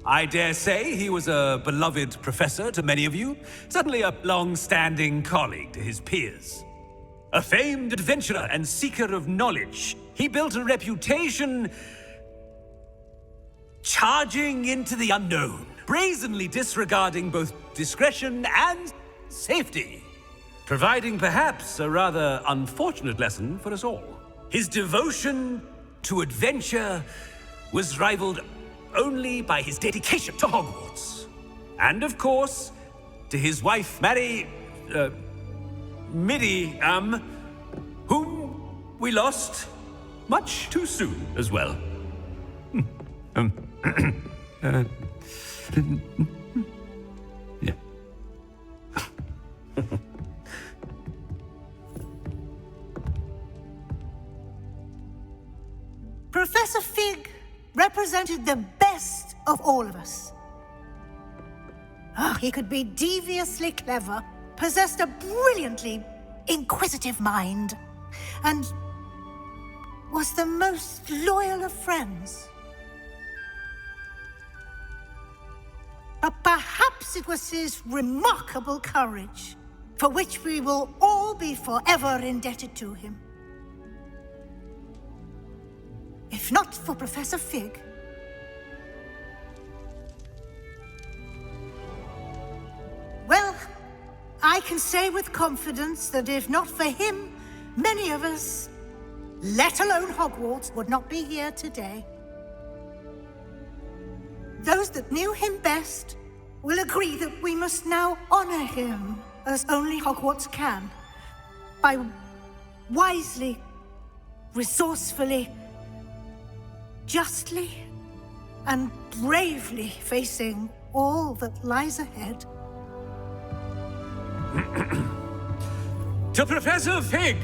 I dare say he was a beloved professor to many of you, suddenly a long-standing colleague to his peers. A famed adventurer and seeker of knowledge, he built a reputation charging into the unknown, brazenly disregarding both discretion and safety, providing perhaps a rather unfortunate lesson for us all. His devotion to adventure was rivaled only by his dedication to Hogwarts. And of course, to his wife, Middy, whom we lost much too soon as well. Yeah. Professor Fig represented the best of all of us. He could be deviously clever, possessed a brilliantly inquisitive mind, and was the most loyal of friends. But perhaps it was his remarkable courage, for which we will all be forever indebted to him. If not for Professor Fig, well, I can say with confidence that if not for him, many of us, let alone Hogwarts, would not be here today. Those that knew him best will agree that we must now honor him as only Hogwarts can, by wisely, resourcefully, justly, and bravely facing all that lies ahead. To Professor Fig,